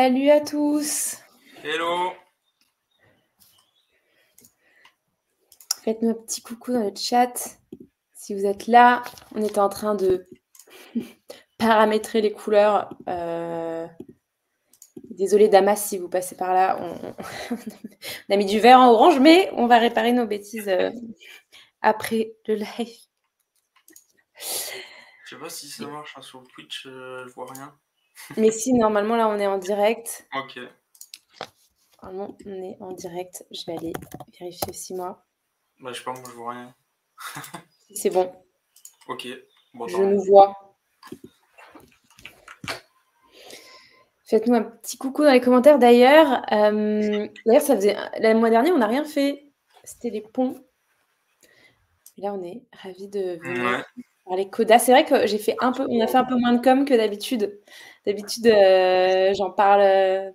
Salut à tous. Hello. Faites-nous un petit coucou dans le chat. Si vous êtes là, on était en train de paramétrer les couleurs. Désolée Damas si vous passez par là. On a mis du vert en orange, mais on va réparer nos bêtises après le live. Je sais pas si ça marche hein, sur Twitch, je vois rien. Mais si, normalement, là, on est en direct. Ok. Normalement, on est en direct. Je vais aller vérifier aussi, moi. Bah, je sais pas, moi, je vois rien. C'est bon. Ok. Bon, Je nous vois. Faites-nous un petit coucou dans les commentaires. D'ailleurs, ça faisait le mois dernier, on n'a rien fait. C'était les ponts. Et là, on est ravis de venir parler Coda. C'est vrai que on a fait un peu moins de com que d'habitude. D'habitude, j'en parle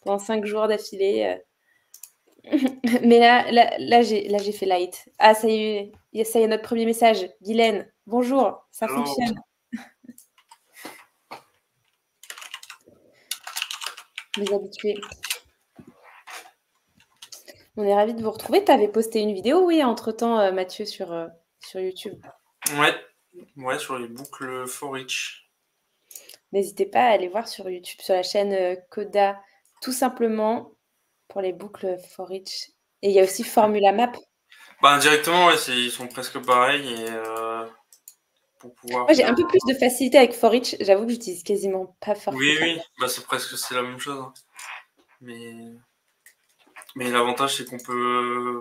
pendant 5 jours d'affilée. Mais là, j'ai fait light. Ah, ça y est, notre premier message. Guylaine, bonjour, ça fonctionne. Mes habitués. On est ravis de vous retrouver. Tu avais posté une vidéo, oui, entre-temps, Mathieu, sur YouTube. Ouais, sur les boucles for each. N'hésitez pas à aller voir sur YouTube, sur la chaîne Coda, tout simplement, pour les boucles for each. Et il y a aussi Formula Map. Bah, directement, ouais, ils sont presque pareils. Et pour pouvoir. Moi, j'ai un peu plus de facilité avec for each. J'avoue que j'utilise quasiment pas Formula Map. Oui, bah, c'est la même chose. Hein. Mais l'avantage, c'est qu'on peut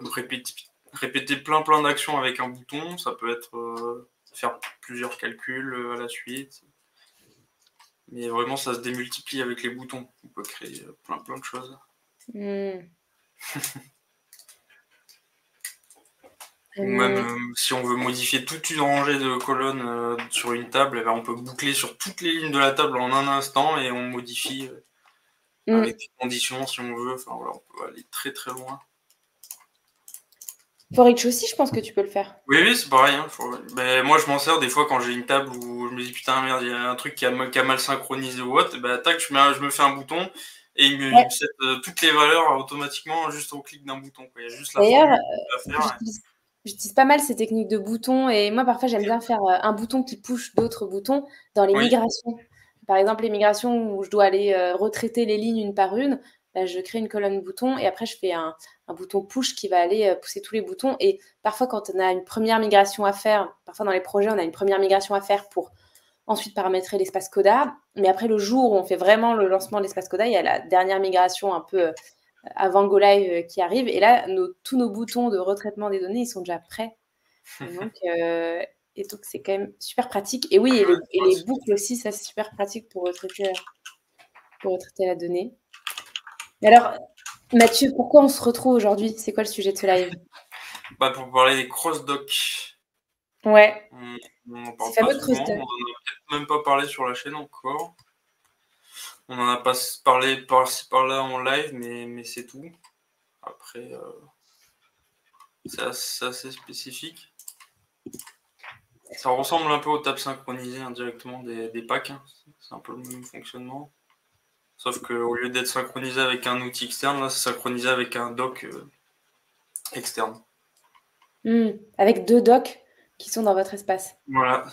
répéter plein d'actions avec un bouton. Ça peut être faire plusieurs calculs à la suite. Mais vraiment, ça se démultiplie avec les boutons. On peut créer plein de choses. Ou même si on veut modifier toute une rangée de colonnes sur une table, eh ben, on peut boucler sur toutes les lignes de la table en un instant et on modifie avec des conditions si on veut. Enfin voilà, on peut aller très loin. For each aussi, je pense que tu peux le faire. Oui, c'est pareil. Hein, mais moi, je m'en sers des fois quand j'ai une table où je me dis putain, merde, il y a un truc qui a mal synchronisé ou autre. Bah, tac, je me fais un bouton et il me set toutes les valeurs automatiquement juste au clic d'un bouton. Quoi. Il y a juste la formule à faire. J'utilise pas mal ces techniques de boutons et moi, parfois, j'aime bien faire un bouton qui push d'autres boutons dans les migrations. Par exemple, les migrations où je dois aller retraiter les lignes une par une, bah, je crée une colonne bouton et après, je fais un bouton push qui va aller pousser tous les boutons. Et parfois, quand on a une première migration à faire, parfois dans les projets, on a une première migration à faire pour ensuite paramétrer l'espace Coda. Mais après, le jour où on fait vraiment le lancement de l'espace Coda, il y a la dernière migration un peu avant Go Live qui arrive. Et là, tous nos boutons de retraitement des données, ils sont déjà prêts. Et donc, c'est quand même super pratique. Et oui, et les boucles aussi, ça, c'est super pratique pour retraiter la donnée. Alors, Mathieu, pourquoi on se retrouve aujourd'hui? C'est quoi le sujet de ce live? Bah, pour parler des cross-docs. Ouais. On en parle pas souvent, on en a peut-être même pas parlé sur la chaîne encore. On en a pas parlé par-ci par-là en live, mais c'est tout. Après, c'est assez spécifique. Ça ressemble un peu aux tables synchronisées indirectement des packs. Hein. C'est un peu le même fonctionnement. Sauf qu'au lieu d'être synchronisé avec un outil externe, là, c'est synchronisé avec un doc externe. Avec 2 docs qui sont dans votre espace. Voilà.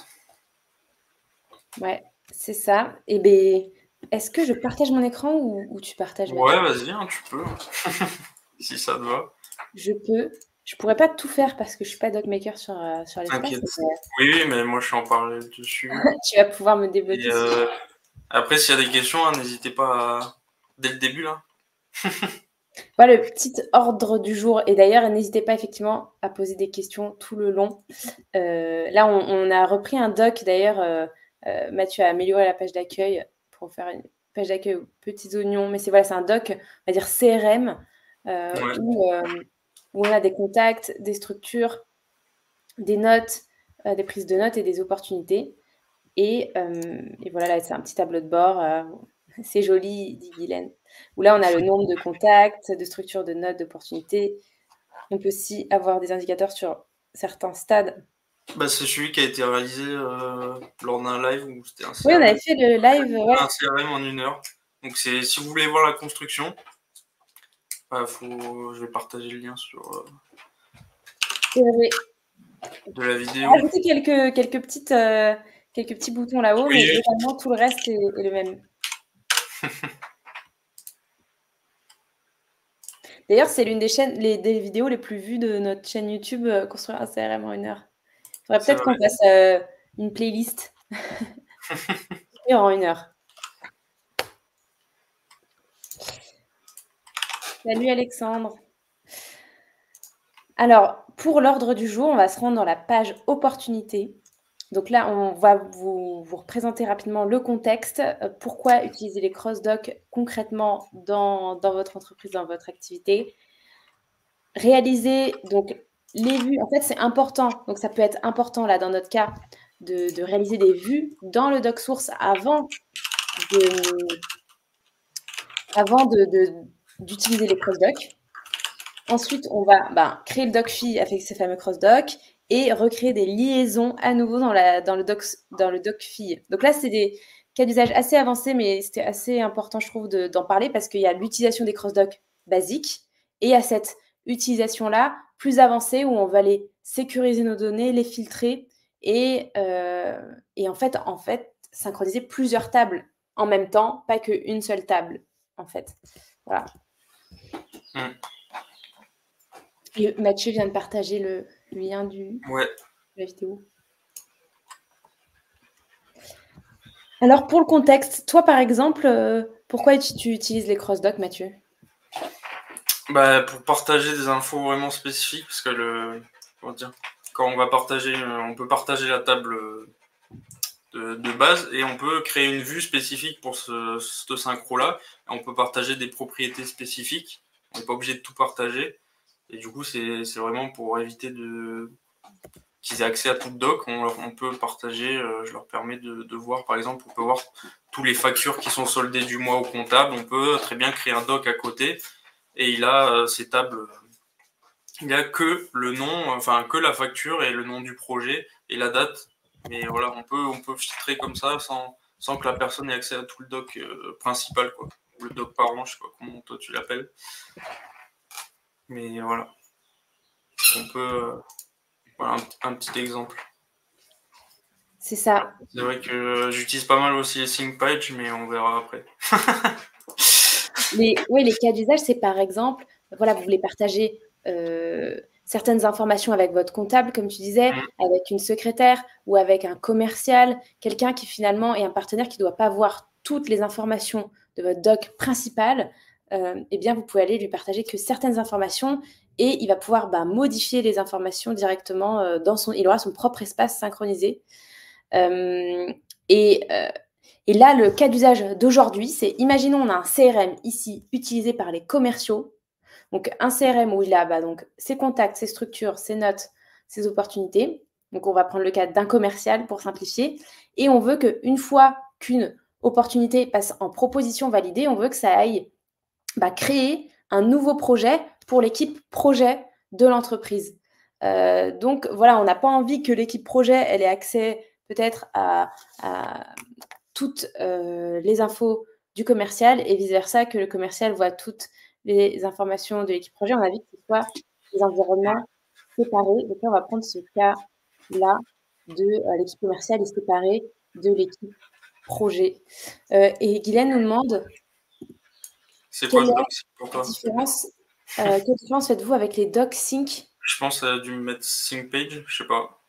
Ouais, c'est ça. Et bien, est-ce que je partage mon écran ou tu partages, Mathieu? Ouais, vas-y, hein, tu peux. si ça te va. Je peux. Je pourrais pas tout faire parce que je suis pas docmaker sur l'espace. T'inquiète. Oui, mais moi, je suis en parler dessus. Tu vas pouvoir me débloquer. Après, s'il y a des questions, hein, n'hésitez pas dès le début, là. Voilà le petit ordre du jour. Et d'ailleurs, n'hésitez pas effectivement à poser des questions tout le long. Là, on a repris un doc. D'ailleurs, Mathieu a amélioré la page d'accueil pour faire une page d'accueil aux petits oignons. Mais c'est un doc, on va dire CRM, où on a des contacts, des structures, des notes, des prises de notes et des opportunités. Et voilà, là, c'est un petit tableau de bord. C'est joli, dit Guylaine. Où là, on a le nombre de contacts, de structures, de notes, d'opportunités. On peut aussi avoir des indicateurs sur certains stades. Bah, c'est celui qui a été réalisé lors d'un live où c'était un CRM. Oui, on avait fait le live. Un CRM en 1 heure. Donc si vous voulez voir la construction, je vais partager le lien sur de la vidéo. Ajouter quelques petits boutons là-haut, mais globalement tout le reste est le même. D'ailleurs, c'est l'une des vidéos les plus vues de notre chaîne YouTube, construire un CRM en 1 heure. Il faudrait peut-être qu'on fasse une playlist en 1 heure. Salut Alexandre. Alors, pour l'ordre du jour, on va se rendre dans la page opportunité. Donc là, on va vous représenter rapidement le contexte, pourquoi utiliser les cross-docs concrètement dans votre entreprise, dans votre activité. Réaliser donc les vues, en fait, c'est important. Donc ça peut être important là dans notre cas de réaliser des vues dans le doc source avant d'utiliser les cross-docs. Ensuite, on va créer le doc fille avec ces fameux cross-docs et recréer des liaisons à nouveau dans le doc fille. Donc là, c'est des cas d'usage assez avancés, mais c'était assez important, je trouve, d'en parler parce qu'il y a l'utilisation des cross-docs basiques et il y a cette utilisation-là plus avancée où on va aller sécuriser nos données, les filtrer et en fait, synchroniser plusieurs tables en même temps, pas qu'une seule table, en fait. Voilà. Et Mathieu vient de partager le lien de la vidéo. Alors, pour le contexte, toi, par exemple, pourquoi tu utilises les cross-docs, Mathieu? Pour partager des infos vraiment spécifiques, parce que quand on va partager, on peut partager la table de base et on peut créer une vue spécifique pour ce synchro-là. On peut partager des propriétés spécifiques. On n'est pas obligé de tout partager. Et du coup, c'est vraiment pour éviter qu'ils aient accès à tout le doc. On peut partager, je leur permets de voir, par exemple, on peut voir tous les factures qui sont soldées du mois au comptable. On peut très bien créer un doc à côté et il a ces tables. Il n'y a que le nom, enfin que la facture et le nom du projet et la date. Mais voilà, on peut filtrer comme ça sans que la personne ait accès à tout le doc principal, quoi. Ou le doc parent, je sais pas comment toi tu l'appelles. Mais voilà. On peut... voilà un petit exemple. C'est ça. C'est vrai que j'utilise pas mal aussi les ThinkPage, mais on verra après. Les cas d'usage, c'est par exemple, voilà, vous voulez partager certaines informations avec votre comptable, comme tu disais, avec une secrétaire ou avec un commercial, quelqu'un qui finalement est un partenaire qui ne doit pas voir toutes les informations de votre doc principal, eh bien, vous pouvez aller lui partager que certaines informations et il va pouvoir modifier les informations directement il aura son propre espace synchronisé. Et là, le cas d'usage d'aujourd'hui, c'est, imaginons, on a un CRM ici utilisé par les commerciaux. Donc, un CRM où il a donc, ses contacts, ses structures, ses notes, ses opportunités. Donc, on va prendre le cas d'un commercial pour simplifier. Et on veut qu'une fois qu'une opportunité passe en proposition validée, on veut que ça aille créer un nouveau projet pour l'équipe projet de l'entreprise. Donc, voilà, on n'a pas envie que l'équipe projet, elle ait accès peut-être à toutes les infos du commercial et vice-versa, que le commercial voit toutes les informations de l'équipe projet. On a envie que ce soit des environnements séparés. Donc là, on va prendre ce cas-là de l'équipe commerciale est séparée de l'équipe projet. Et Guylaine nous demande c'est quoi le doc pour toi? Quelle différence faites-vous avec les docs sync? Je pense à dû mettre ThinkPage, je sais pas.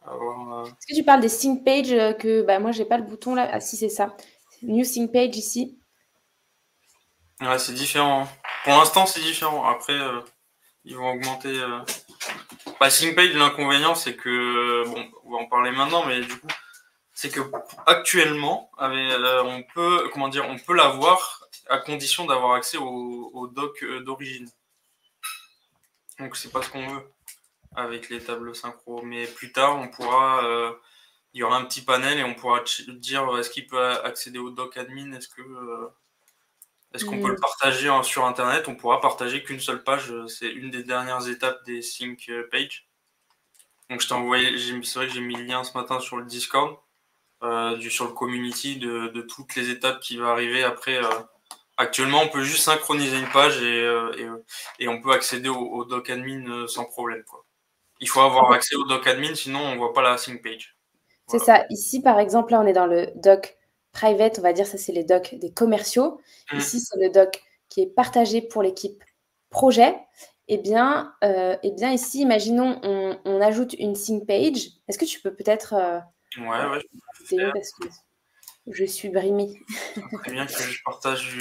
Est-ce que tu parles des sync page que moi j'ai pas le bouton là? Ah si, c'est ça. New sync page ici. Ouais, c'est différent. Pour l'instant, c'est différent. Après, ils vont augmenter. ThinkPage, l'inconvénient, c'est que on va en parler maintenant, mais du coup, c'est que actuellement, on peut l'avoir à condition d'avoir accès au doc d'origine. Donc c'est pas ce qu'on veut avec les tables synchro. Mais plus tard, il y aura un petit panel et on pourra dire est-ce qu'il peut accéder au doc admin, est-ce qu'on peut le partager sur internet. On pourra partager qu'une seule page. C'est une des dernières étapes des ThinkPage. Donc je t'ai envoyé, c'est vrai que j'ai mis le lien ce matin sur le Discord. sur le community de toutes les étapes qui vont arriver après. Actuellement, on peut juste synchroniser une page et on peut accéder au doc admin sans problème, quoi. Il faut avoir accès au doc admin, sinon on ne voit pas la sync page. C'est ça. Ici, par exemple, là, on est dans le doc private, on va dire, ça, c'est les docs des commerciaux. Ici, c'est le doc qui est partagé pour l'équipe projet. Eh bien, ici, imaginons, on ajoute une sync page. Est-ce que tu peux peut-être... ouais, je peux parce que je suis brimée. C'est bien que je partage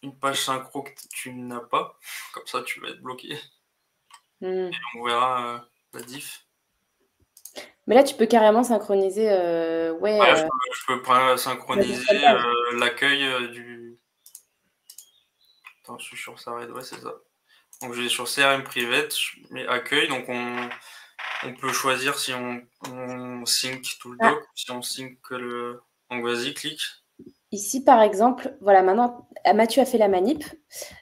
une page synchro que tu n'as pas. Comme ça, tu vas être bloqué. Et on verra la diff. Mais là, tu peux carrément synchroniser. Je peux synchroniser l'accueil du. Attends, je suis sur ça, ouais, c'est ça. Donc, je vais sur CRM Private, je mets accueil. Donc, on peut choisir si on sync tout le doc, si on sync que le. Donc, vas-y, clique. Ici, par exemple, voilà, maintenant, Mathieu a fait la manip.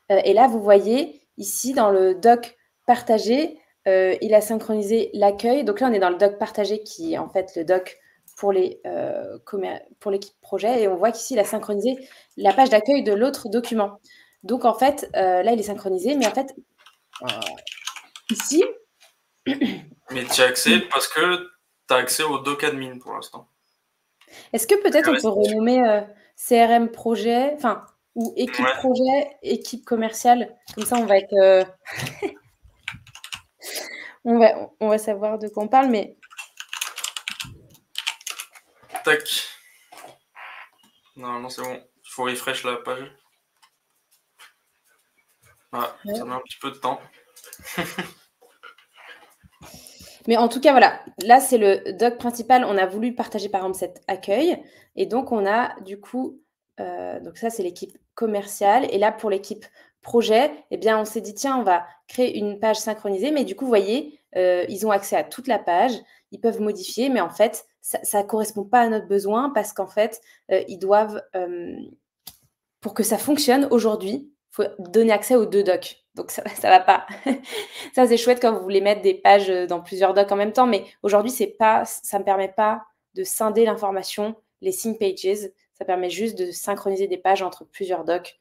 Et là, vous voyez, ici, dans le doc partagé, il a synchronisé l'accueil. Donc là, on est dans le doc partagé qui est en fait le doc pour l'équipe projet. Et on voit qu'ici, il a synchronisé la page d'accueil de l'autre document. Donc, en fait, là, il est synchronisé. Mais en fait, ici... Mais tu as accès parce que tu as accès au doc admin pour l'instant. Est-ce que peut-être on peut renommer CRM projet, enfin, ou équipe projet, équipe commerciale? Comme ça, on va être... on va savoir de quoi on parle, mais... Tac. Normalement, c'est bon. Il faut refresh la page. Voilà, ça met un petit peu de temps. Mais en tout cas, voilà. Là, c'est le doc principal. On a voulu partager, par exemple, cet accueil. Et donc, on a, du coup... donc ça, c'est l'équipe commerciale. Et là, pour l'équipe projet, eh bien, on s'est dit, tiens, on va créer une page synchronisée. Mais du coup, vous voyez, ils ont accès à toute la page. Ils peuvent modifier. Mais en fait, ça ne correspond pas à notre besoin parce qu'en fait, ils doivent... pour que ça fonctionne aujourd'hui, il faut donner accès aux 2 docs. Donc, ça ne va pas. Ça, c'est chouette quand vous voulez mettre des pages dans plusieurs docs en même temps. Mais aujourd'hui, ça ne me permet pas de scinder l'information, les sync pages. Ça permet juste de synchroniser des pages entre plusieurs docs.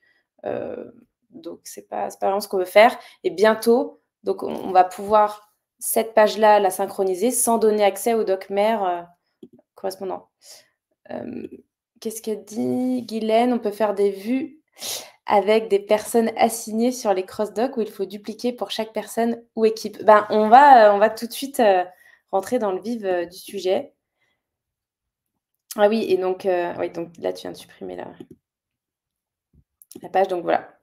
Donc, c'est pas vraiment ce qu'on veut faire. Et bientôt, donc, on va pouvoir, cette page-là, la synchroniser sans donner accès au doc mère correspondant. Qu'est-ce qu'elle dit, Guylaine? On peut faire des vues avec des personnes assignées sur les cross-docs où il faut dupliquer pour chaque personne ou équipe. Ben, on va tout de suite rentrer dans le vif du sujet. Ah oui, et donc, donc là, tu viens de supprimer la page. Donc voilà,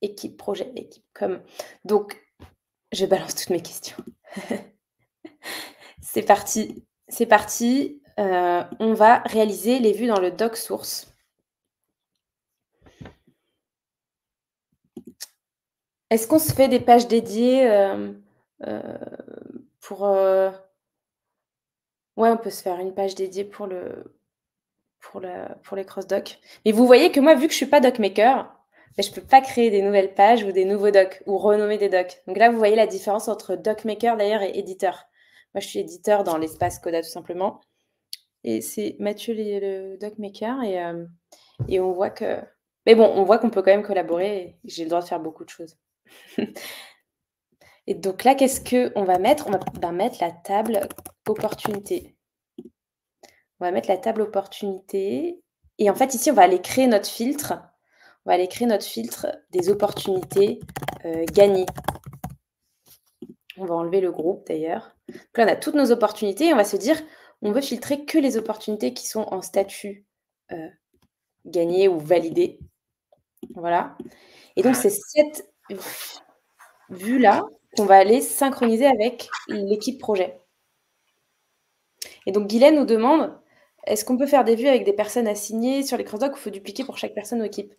équipe, projet, équipe, com. Donc, je balance toutes mes questions. C'est parti. C'est parti. On va réaliser les vues dans le doc source. Est-ce qu'on se fait des pages dédiées pour... Ouais, on peut se faire une page dédiée pour les cross-docs. Mais vous voyez que moi, vu que je suis pas docmaker, je ne peux pas créer des nouvelles pages ou des nouveaux docs ou renommer des docs. Donc là, vous voyez la différence entre docmaker d'ailleurs et éditeur. Moi, je suis éditeur dans l'espace Coda tout simplement. Et c'est Mathieu le docmaker et on voit que... Mais bon, on voit qu'on peut quand même collaborer et j'ai le droit de faire beaucoup de choses. Et donc là, qu'est-ce qu'on va mettre? On va mettre la table opportunité. On va mettre la table opportunité. Et en fait, ici, on va aller créer notre filtre. On va aller créer notre filtre des opportunités gagnées. On va enlever le groupe d'ailleurs. Donc là, on a toutes nos opportunités et on va se dire, on veut filtrer que les opportunités qui sont en statut gagné ou validé. Voilà. Et donc, c'est cette vue-là qu'on va aller synchroniser avec l'équipe projet. Et donc, Guylaine nous demande, est-ce qu'on peut faire des vues avec des personnes assignées sur les cross-docs ou il faut dupliquer pour chaque personne ou équipe?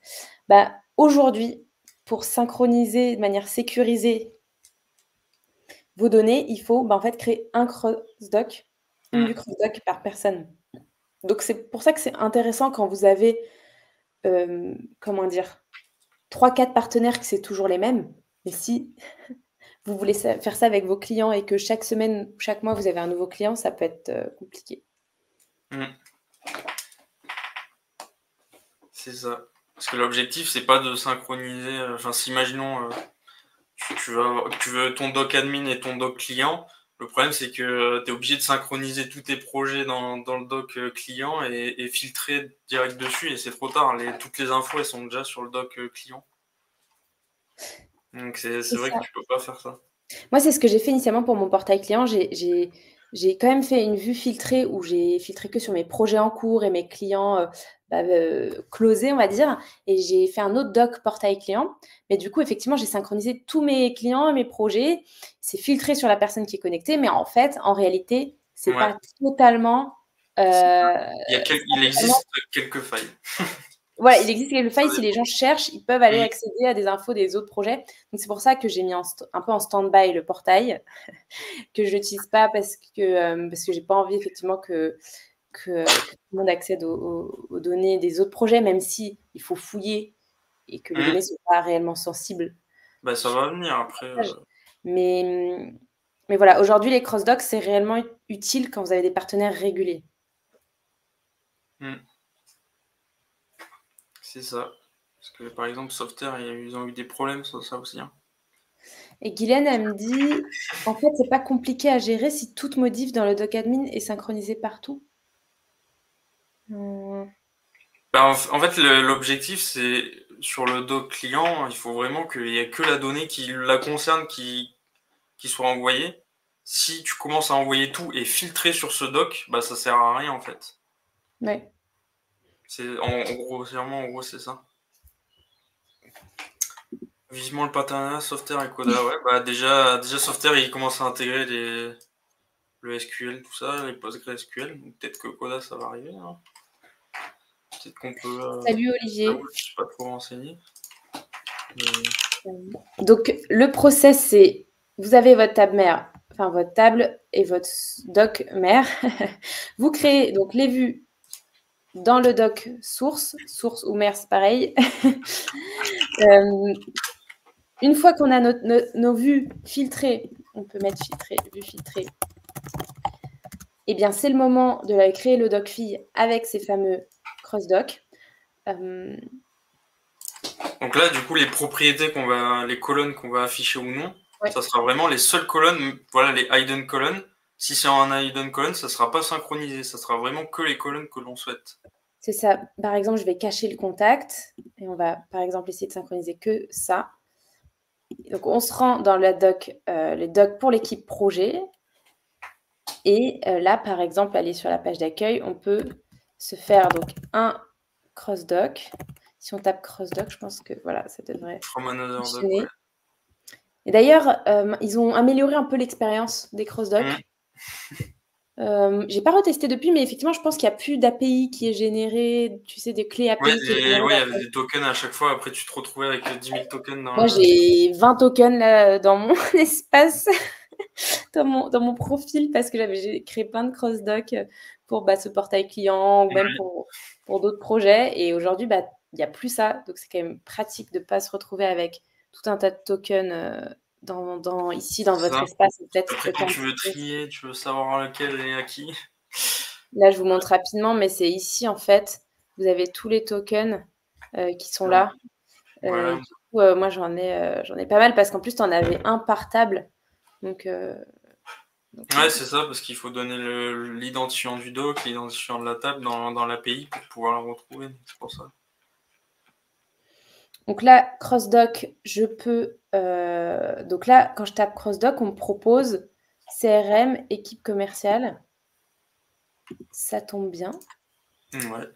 Aujourd'hui, pour synchroniser de manière sécurisée vos données, il faut en fait créer un cross-doc, une vue cross-doc par personne. Donc, c'est pour ça que c'est intéressant quand vous avez, comment dire, 3-4 partenaires que c'est toujours les mêmes. Mais si vous voulez faire ça avec vos clients et que chaque semaine, chaque mois, vous avez un nouveau client, ça peut être compliqué. C'est ça. Parce que l'objectif, c'est pas de synchroniser. Enfin, si imaginons, tu veux ton doc admin et ton doc client. Le problème, c'est que tu es obligé de synchroniser tous tes projets dans le doc client et filtrer direct dessus. Et c'est trop tard. Toutes les infos, elles sont déjà sur le doc client. Donc, c'est vrai que tu peux pas faire ça. Moi, c'est ce que j'ai fait initialement pour mon portail client. J'ai quand même fait une vue filtrée où j'ai filtré que sur mes projets en cours et mes clients closés, on va dire. Et j'ai fait un autre doc portail client. Mais du coup, effectivement, j'ai synchronisé tous mes clients et mes projets. C'est filtré sur la personne qui est connectée. Mais en fait, en réalité, c'est pas totalement... il existe quelques failles. Voilà, il existe quelques failles. Si les gens cherchent, ils peuvent aller accéder à des infos des autres projets. Donc, c'est pour ça que j'ai mis un peu en stand-by le portail, que je n'utilise pas parce que j'ai pas envie, effectivement, que tout le monde accède aux données des autres projets, même si il faut fouiller et que les données ne sont pas réellement sensibles. Bah, ça va venir après. Mais voilà, aujourd'hui, les cross-docs, c'est réellement utile quand vous avez des partenaires réguliers. C'est ça. Parce que par exemple, Software, ils ont eu des problèmes sur ça aussi. Hein. Et Guylaine, elle me dit, en fait, c'est pas compliqué à gérer si toute modif dans le doc admin est synchronisée partout. Bah, en fait, l'objectif, c'est sur le doc client, il faut vraiment qu'il n'y ait que la donnée qui la concerne qui soit envoyée. Si tu commences à envoyer tout et filtrer sur ce doc, bah ça sert à rien en fait. Ouais. C'est en gros, c'est ça. Vivement le partenariat Software et Coda, ouais. Bah déjà Software, il commence à intégrer le SQL, tout ça, les PostgreSQL. Peut-être que Coda, ça va arriver. Hein. Peut-être qu'on peut. Salut Olivier. Je suis pas trop renseigné. Donc le process, c'est vous avez votre table mère, enfin votre table et votre doc mère. Vous créez donc les vues dans le doc source ou mère, c'est pareil. Une fois qu'on a nos vues filtrées, on peut mettre filtré, vue filtrée. Eh bien, c'est le moment de créer le doc fille avec ces fameux cross-docs. Donc là, du coup, les propriétés les colonnes qu'on va afficher ou non, ça sera vraiment les seules colonnes, voilà, les hidden columns. Si c'est en hidden column, ça ne sera pas synchronisé, ça sera vraiment que les colonnes que l'on souhaite. C'est ça. Par exemple, je vais cacher le contact et on va, par exemple, essayer de synchroniser que ça. Donc, on se rend dans le doc pour l'équipe projet. Et là, par exemple, aller sur la page d'accueil, on peut se faire donc un cross-doc. Si on tape cross-doc, je pense que voilà, ça devrait fonctionner. Et d'ailleurs, ils ont amélioré un peu l'expérience des cross-docs. J'ai pas retesté depuis, mais effectivement, je pense qu'il n'y a plus d'API qui est généré, tu sais, des clés API. Oui, il y avait des tokens à chaque fois. Après, tu te retrouvais avec 10 000 tokens. Moi, j'ai 20 tokens là, dans mon espace, dans mon profil, parce que j'ai créé plein de cross-docs pour ce portail client ou même pour d'autres projets. Et aujourd'hui, il n'y a plus ça. Donc, c'est quand même pratique de ne pas se retrouver avec tout un tas de tokens ici dans votre espace. Après, quand tu veux trier, tu veux savoir lequel est à qui. Là, je vous montre rapidement, mais c'est ici, en fait, vous avez tous les tokens qui sont là. Voilà. Du coup, moi, j'en ai pas mal parce qu'en plus, tu en avais un par table. Donc ouais, c'est ça, parce qu'il faut donner l'identifiant du doc, l'identifiant de la table dans l'API pour pouvoir le retrouver. C'est pour ça. Donc là, cross-doc, je peux... donc là, quand je tape cross-doc, on me propose CRM, équipe commerciale. Ça tombe bien. Ouais.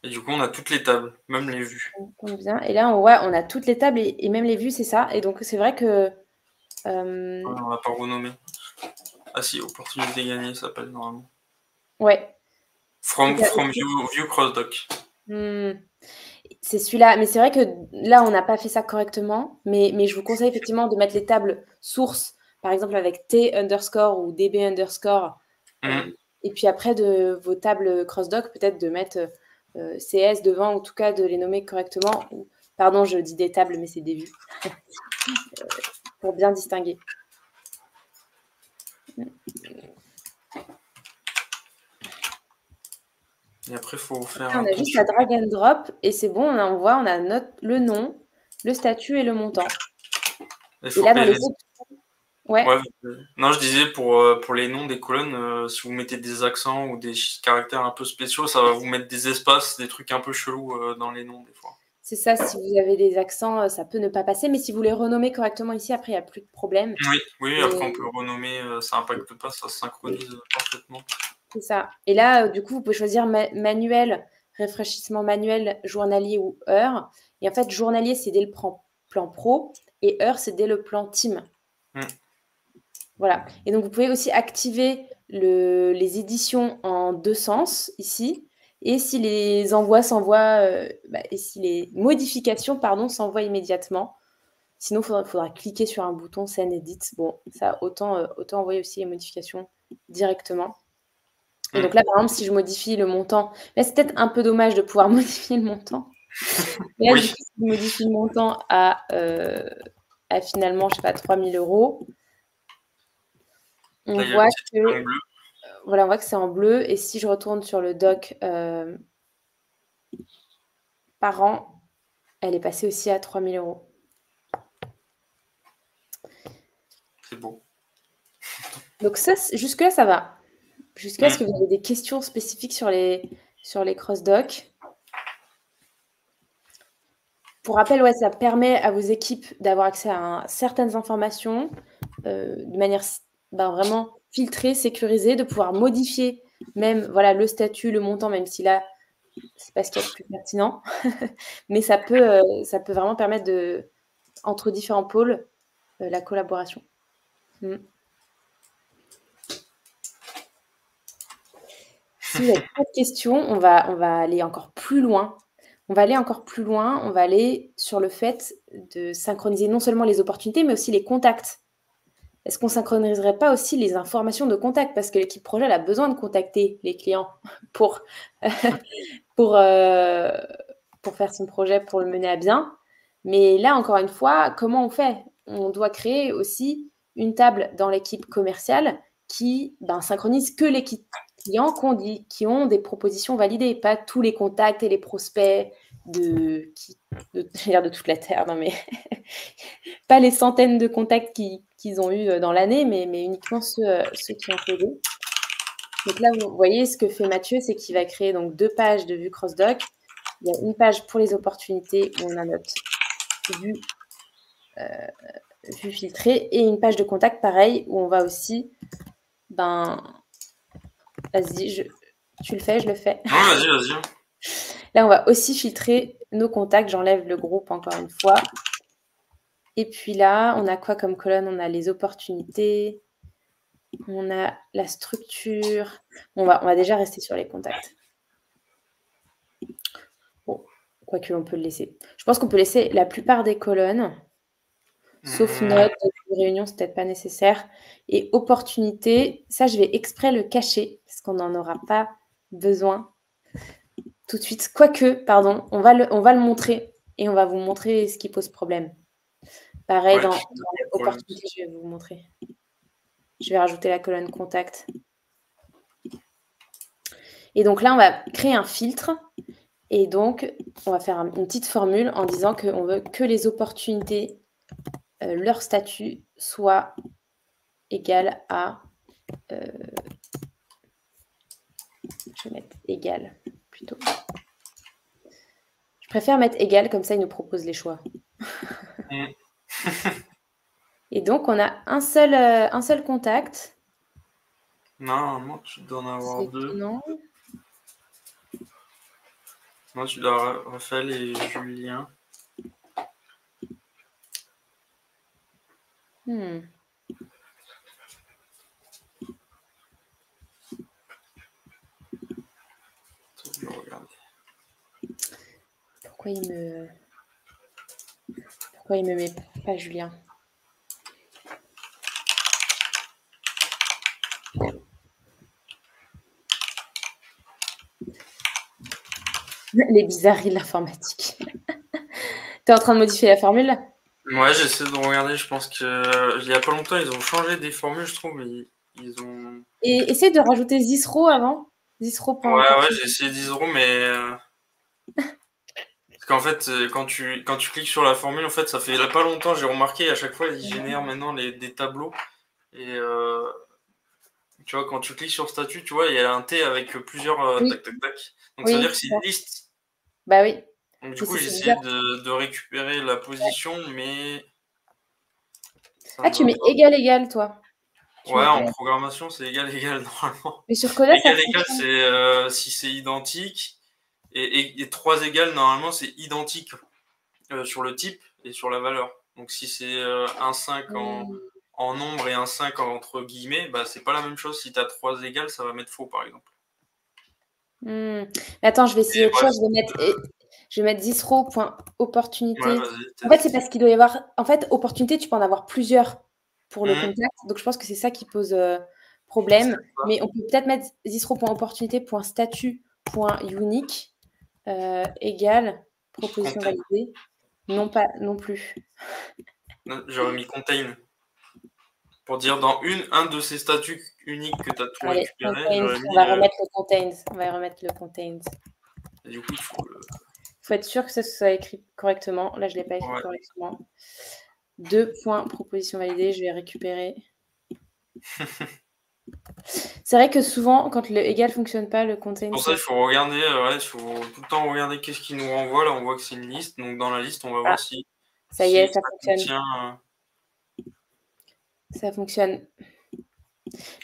Et du coup, on a toutes les tables, même les vues. Ça tombe bien. Et là, on a toutes les tables et même les vues, c'est ça. Et donc, c'est vrai que... on n'a pas renommé. Ah si, opportunité gagnée, ça s'appelle normalement. Ouais. From view cross-doc. C'est celui-là, mais c'est vrai que là, on n'a pas fait ça correctement, mais je vous conseille effectivement de mettre les tables sources, par exemple avec T underscore ou DB underscore, et puis après de vos tables cross-doc, peut-être de mettre CS devant, ou en tout cas de les nommer correctement. Pardon, je dis des tables, mais c'est des vues, pour bien distinguer. Et après, il faut faire on a juste à drag and drop et c'est bon, on voit, on a le nom, le statut et le montant. Et là, dans les options, ouais. Non, je disais pour les noms des colonnes, si vous mettez des accents ou des caractères un peu spéciaux, ça va vous mettre des espaces, des trucs un peu chelous dans les noms des fois. C'est ça, si vous avez des accents, ça peut ne pas passer, mais si vous les renommez correctement ici, après, il n'y a plus de problème. Oui, après, on peut renommer, ça n'impacte pas, ça se synchronise parfaitement. C'est ça. Et là, du coup, vous pouvez choisir manuel, rafraîchissement manuel, journalier ou heure. Et en fait, journalier, c'est dès le plan pro et heure, c'est dès le plan team. Voilà. Et donc, vous pouvez aussi activer les éditions en 2 sens ici. Et si les envois s'envoient, et si les modifications, pardon, s'envoient immédiatement. Sinon, il faudra cliquer sur un bouton Send Edit. Bon, ça, autant envoyer aussi les modifications directement. Et donc là, par exemple, si je modifie le montant, là, c'est peut-être un peu dommage de pouvoir modifier le montant. Là, du coup, si je modifie le montant à finalement, je sais pas, 3 000 €, on voit que voilà, on voit que c'est en bleu. Et si je retourne sur le doc par an, elle est passée aussi à 3 000 €. C'est beau. Donc ça, jusque-là, ça va. Jusqu'à ce que vous avez des questions spécifiques sur les cross-docs. Pour rappel, ouais, ça permet à vos équipes d'avoir accès à certaines informations de manière vraiment filtrée, sécurisée, de pouvoir modifier même voilà, le statut, le montant, même si là, c'est pas ce qu'il y a de plus pertinent. Mais ça peut vraiment permettre entre différents pôles, la collaboration. Si vous n'avez pas de questions, on va aller encore plus loin. On va aller sur le fait de synchroniser non seulement les opportunités, mais aussi les contacts. Est-ce qu'on ne synchroniserait pas aussi les informations de contact? Parce que l'équipe projet elle a besoin de contacter les clients pour faire son projet, pour le mener à bien. Mais là, encore une fois, comment on fait? On doit créer aussi une table dans l'équipe commerciale qui synchronise que l'équipe client qui ont des propositions validées, pas tous les contacts et les prospects de toute la Terre, non mais pas les centaines de contacts qu'ils ont eu dans l'année, mais uniquement ceux qui ont posé. Donc là, vous voyez ce que fait Mathieu, c'est qu'il va créer donc 2 pages de vue cross-doc. Il y a une page pour les opportunités où on a notre vue filtrée et une page de contact pareil où on va aussi vas-y, tu le fais, je le fais. Non, vas-y. Là, on va aussi filtrer nos contacts. J'enlève le groupe encore une fois. Et puis là, on a quoi comme colonne? On a les opportunités. On a la structure. On va déjà rester sur les contacts. Bon, quoique on peut le laisser. Je pense qu'on peut laisser la plupart des colonnes. Sauf notes, réunion, c'est peut-être pas nécessaire. Et opportunité, ça, je vais exprès le cacher parce qu'on n'en aura pas besoin tout de suite. Quoique, pardon, on va le montrer et on va vous montrer ce qui pose problème. Pareil, dans les opportunités, je vais vous montrer. Je vais rajouter la colonne contact. Et donc là, on va créer un filtre. Et donc, on va faire une petite formule en disant qu'on veut que les opportunités, leur statut soit égal à... je vais mettre égal plutôt. Je préfère mettre égal, comme ça, il nous propose les choix. Et donc, on a un seul contact. Non, tu dois en avoir 2. Non. Non, tu dois Raphaël et Julien. Pourquoi il me met pas Julien? Les bizarreries de l'informatique. T'es en train de modifier la formule là? Ouais, j'essaie de regarder. Je pense que il y a pas longtemps, ils ont changé des formules, je trouve. Ils ont... Et essaie de rajouter Zisro avant. Zisro.opportunité. Ouais, j'ai essayé Zisro, mais parce qu'en fait, quand tu cliques sur la formule, en fait, ça fait pas longtemps, j'ai remarqué, à chaque fois, ils génèrent maintenant des tableaux. Et tu vois, quand tu cliques sur statut, tu vois, il y a un T avec plusieurs Oui. tac, tac, tac. Donc ça veut Oui, dire que c'est une liste. bah oui. Donc du Mais coup, c'est j'ai essayé bizarre. de récupérer la position, mais ça Ah, ne tu va mets pas. égal, toi. Tu Ouais, mets en égal. programmation, c'est égal normalement. Mais sur Coda, ça Égal, fonctionne. c'est si c'est identique. Et 3 égales, normalement, c'est identique sur le type et sur la valeur. Donc si c'est un 5 en nombre et un 5 entre guillemets, bah, c'est pas la même chose. Si tu as 3 égales, ça va mettre faux, par exemple. Attends, je vais essayer Et autre bref, chose. Je vais mettre ouais, Zisro.opportunité. vas-y, En fait, c'est teste. parce qu'il doit y avoir. En fait, opportunité, tu peux en avoir plusieurs pour le Mmh, contact. Donc, je pense que c'est ça qui pose c'est problème. ça. Mais on peut peut-être mettre Zisro.opportunité.statut.unique égale proposition Contain. validée. Non, pas non plus. J'aurais mis contain. Pour dire dans un de ces statuts uniques que tu as tout Allez, récupéré, contains. j'aurais On mis. va remettre le contains. On va remettre le contains. Et du coup, il faut le. Il faut être sûr que ça soit écrit correctement. Là, je ne l'ai pas écrit Ouais. correctement. 2 points, proposition validée. Je vais récupérer. C'est vrai que souvent, quand le égal fonctionne pas, le contain. Pour ça, il faut regarder, il faut tout le temps regarder qu'est-ce qu'il nous renvoie. Là, on voit que c'est une liste. Donc, dans la liste, on va Ah, voir si, ça y est, si ça ça fonctionne. contient. Ça fonctionne.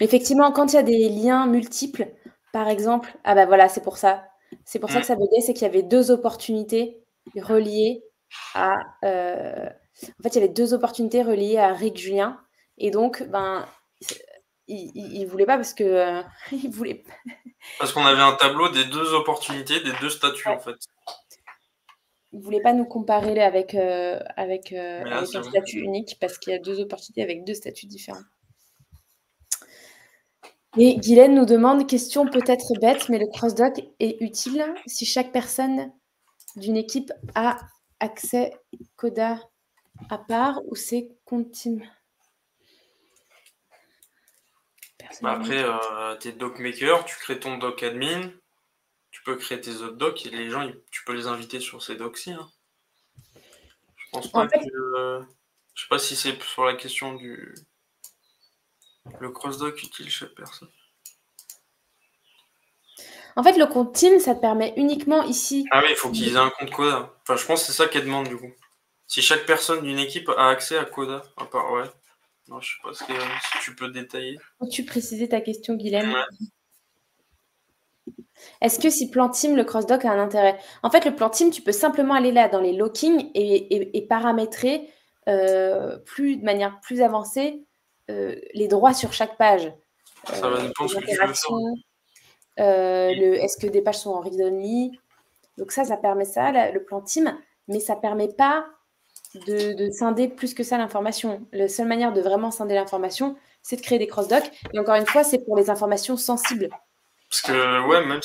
Mais effectivement, quand il y a des liens multiples, par exemple, ah bah voilà, c'est pour ça. C'est pour ça que ça buguait, c'est qu'il y avait 2 opportunités reliées à. En fait, il y avait 2 opportunités reliées à Rick Julien. Et donc, ben, il voulait pas parce que il voulait. Parce qu'on avait un tableau des 2 opportunités, des 2 statuts, Ouais, en fait. il voulait pas nous comparer Mais là, avec c'est un bon. statut unique parce qu'il y a 2 opportunités avec 2 statuts différents. Et Guylaine nous demande, question peut-être bête, mais le crossdoc est utile si chaque personne d'une équipe a accès Coda à part ou c'est continu? Bah après, t'es docmaker, tu crées ton doc admin, tu peux créer tes autres docs et les gens, tu peux les inviter sur ces docs-ci. Hein. Je pense En pas que. fait, Je sais pas si c'est sur la question du. Le crossdoc utile chaque personne. le compte Team, ça te permet uniquement ici. Ah oui, il faut qu'ils aient un compte Coda. Enfin, je pense que c'est ça qu'elle demande du coup. Si chaque personne d'une équipe a accès à Coda, à part, ouais. Non, je sais pas si tu peux détailler. Peux-tu préciser ta question, Guylaine? Ouais. Est-ce que si plan Team, le crossdoc a un intérêt? En fait, le plan Team, tu peux simplement aller là dans les lockings et paramétrer de manière plus avancée les droits sur chaque page. Ça va dépendre Les ce que tu veux faire. interactions, est-ce que des pages sont en read-only? Donc ça permet ça, le plan Team, mais ça permet pas de scinder plus que ça l'information. La seule manière de vraiment scinder l'information, c'est de créer des cross-docs. Et encore une fois, c'est pour les informations sensibles. Parce que, ouais, même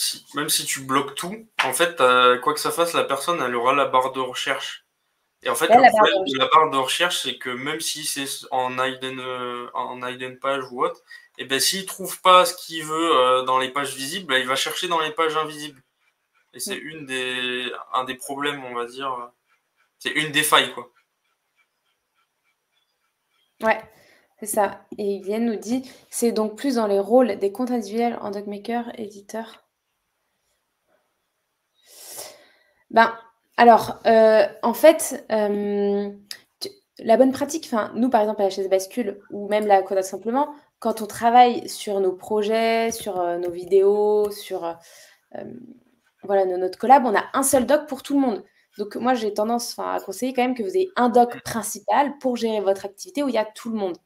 si tu bloques tout, en fait, quoi que ça fasse, la personne, elle aura la barre de recherche. Et en fait, Là, le la barre problème de de recherche. la barre de recherche, c'est que même si c'est en hidden page ou autre, et ben s'il trouve pas ce qu'il veut dans les pages visibles, ben, il va chercher dans les pages invisibles. Et c'est un des problèmes, on va dire. C'est une des failles, quoi. Ouais, c'est ça. Et Guylaine nous dit, c'est donc plus dans les rôles des comptes individuels en dogmaker, éditeur. Ben, alors, en fait, la bonne pratique, enfin, nous, par exemple, à la chaise bascule, ou même la Coda simplement, quand on travaille sur nos projets, sur nos vidéos, sur voilà, notre collab, on a un seul doc pour tout le monde. Donc, moi, j'ai tendance à conseiller quand même que vous ayez un doc principal pour gérer votre activité où il y a tout le monde.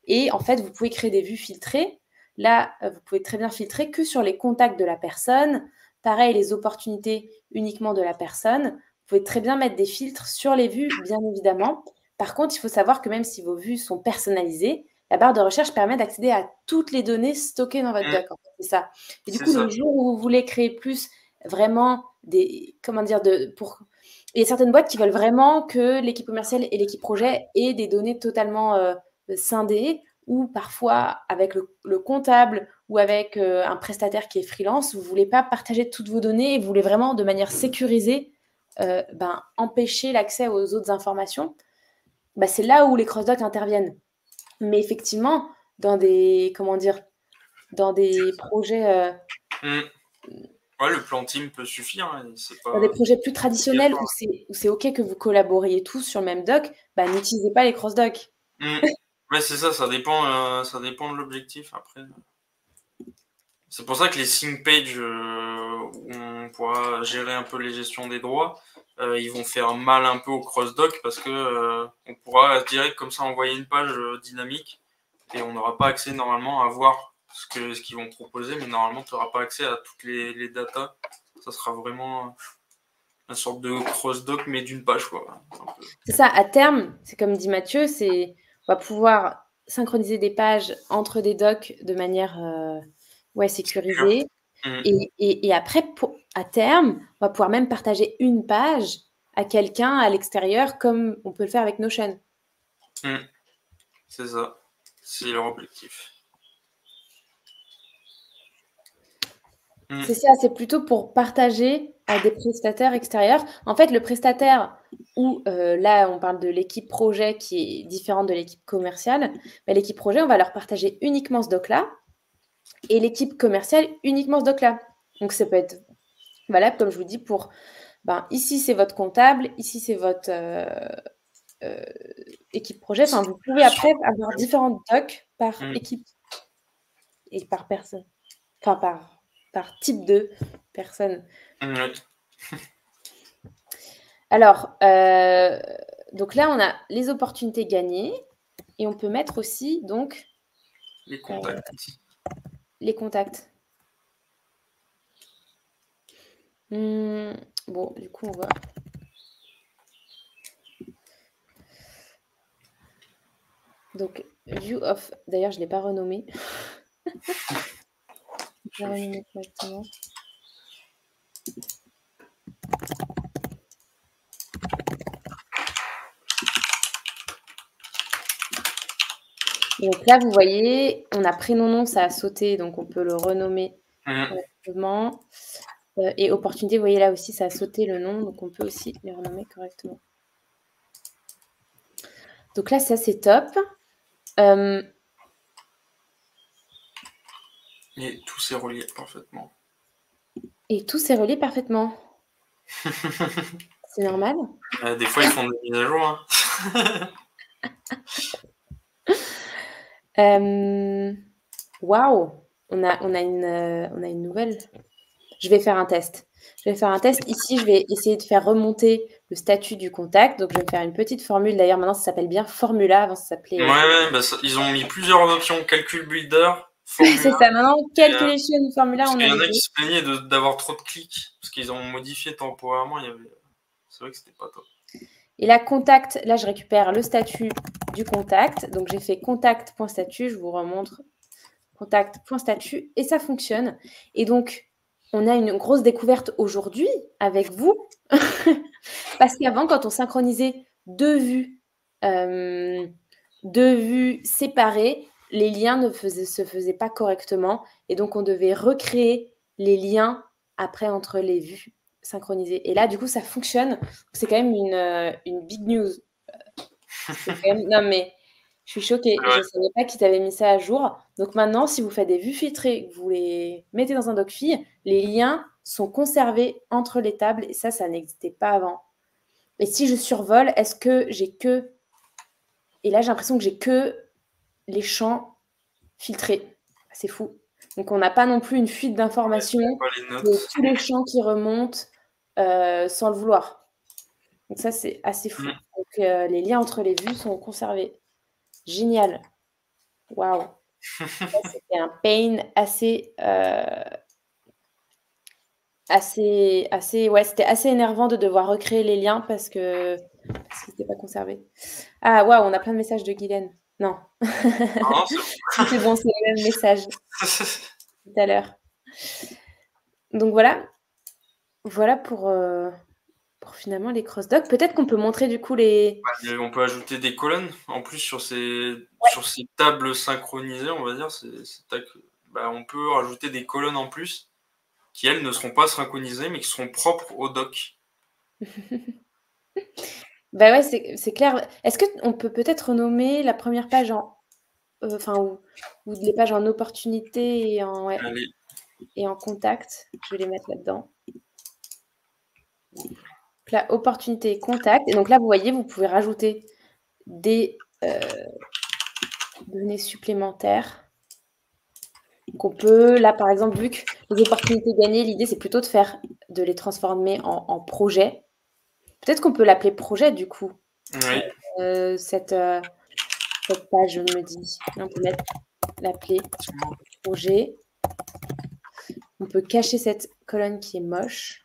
Et en fait, vous pouvez créer des vues filtrées. Là, vous pouvez très bien filtrer que sur les contacts de la personne. Pareil, les opportunités uniquement de la personne. Vous pouvez très bien mettre des filtres sur les vues, bien évidemment. Par contre, il faut savoir que même si vos vues sont personnalisées, la barre de recherche permet d'accéder à toutes les données stockées dans votre doc. En fait, c'est ça. Et du C'est coup, ça. le jour où vous voulez créer plus vraiment des, comment dire, il y a certaines boîtes qui veulent vraiment que l'équipe commerciale et l'équipe projet aient des données totalement scindées, ou parfois avec le comptable ou avec un prestataire qui est freelance, vous ne voulez pas partager toutes vos données et vous voulez vraiment de manière sécurisée empêcher l'accès aux autres informations, c'est là où les cross-docs interviennent. Mais effectivement, dans des projets... Ouais, le plan team peut suffire. Hein, dans des projets plus traditionnels où c'est OK que vous collaboriez tous sur le même doc, n'utilisez pas les cross-docs. Ouais, c'est ça dépend de l'objectif après. C'est pour ça que les sync pages où on pourra gérer un peu les gestions des droits, ils vont faire mal un peu au cross-doc parce que on pourra direct comme ça envoyer une page dynamique et on n'aura pas accès normalement à voir ce qu'ils vont proposer, mais normalement tu n'auras pas accès à toutes les datas. Ça sera vraiment une sorte de cross-doc mais d'une page, quoi. C'est ça, à terme, c'est comme dit Mathieu, on va pouvoir synchroniser des pages entre des docs de manière sécurisée. Et après, à terme, on va pouvoir même partager une page à quelqu'un à l'extérieur, comme on peut le faire avec Notion. C'est ça, c'est leur objectif. C'est ça, c'est plutôt pour partager à des prestataires extérieurs. En fait, le prestataire où, là, on parle de l'équipe projet qui est différente de l'équipe commerciale, l'équipe projet, on va leur partager uniquement ce doc-là et l'équipe commerciale uniquement ce doc-là. Donc, ça peut être valable, comme je vous dis, pour ici, c'est votre comptable, ici, c'est votre équipe projet. Enfin, vous pouvez après avoir différents docs par équipe et par personne. Enfin, par type de personne. Alors, donc là, on a les opportunités gagnées et on peut mettre aussi donc les contacts. Les contacts. Bon, du coup, on va... Donc, view of... D'ailleurs, je ne l'ai pas renommé. Je vais renommer correctement. Donc là, vous voyez, on a prénom-nom, ça a sauté, donc on peut le renommer correctement. Et opportunité, vous voyez là aussi, ça a sauté le nom, donc on peut aussi les renommer correctement. Donc là, ça, c'est top. Et tout s'est relié parfaitement. Et tout s'est relié parfaitement. C'est normal. Des fois, ils font des mises à jour. Waouh, on a une nouvelle. Je vais faire un test. Ici, je vais essayer de faire remonter le statut du contact. Donc, je vais faire une petite formule. D'ailleurs, maintenant, ça s'appelle bien Formula. Avant, ça s'appelait... ils ont mis plusieurs options. Calcul builder, Formula. C'est ça. Maintenant, Calculation Formula. Parce qu'il y en a qui se plaignaient d'avoir trop de clics. Parce qu'ils ont modifié temporairement. C'est vrai que c'était pas top. Et là, contact, là, je récupère le statut du contact. Donc, j'ai fait contact.statut. Je vous remontre contact.statut. Et ça fonctionne. Et donc, on a une grosse découverte aujourd'hui avec vous. Parce qu'avant, quand on synchronisait deux vues séparées, les liens ne se faisaient pas correctement. Et donc, on devait recréer les liens après entre les vues synchronisées. Et là, du coup, ça fonctionne. C'est quand même une big news. Non, mais je suis choquée. Ouais. Je ne savais pas qu'ils avaient mis ça à jour. Donc maintenant, si vous faites des vues filtrées, que vous les mettez dans un docfile, les liens sont conservés entre les tables. Et ça n'existait pas avant. Et si je survole, est-ce que j'ai que... Et là, j'ai l'impression que j'ai que les champs filtrés. C'est fou. Donc, on n'a pas non plus une fuite d'informations de tous les champs qui remontent sans le vouloir. Donc, ça, c'est assez fou. Donc, les liens entre les vues sont conservés. Génial. Waouh. C'était un pain assez... c'était assez énervant de devoir recréer les liens parce qu'ils n'étaient pas conservés. Ah, waouh, on a plein de messages de Guylaine. Non. Non, c'est bon, c'est le même message tout à l'heure. Donc voilà. Voilà pour pour finalement les cross-docs. Peut-être qu'on peut montrer du coup les... On peut ajouter des colonnes. En plus, sur ces tables synchronisées, on va dire, on peut rajouter des colonnes en plus qui, elles, ne seront pas synchronisées, mais qui seront propres au doc. Bah ouais, c'est clair. Est-ce qu'on peut peut-être renommer la première page en... ou les pages en opportunité et en contact. Je vais les mettre là-dedans. Donc là, opportunité et contact. Et donc là, vous voyez, vous pouvez rajouter des données supplémentaires. Donc on peut, là par exemple, vu que les opportunités gagnées, l'idée c'est plutôt de les transformer en projet. Peut-être qu'on peut l'appeler projet du coup. Oui. Cette page, je me dis. Là, on peut l'appeler projet. On peut cacher cette colonne qui est moche.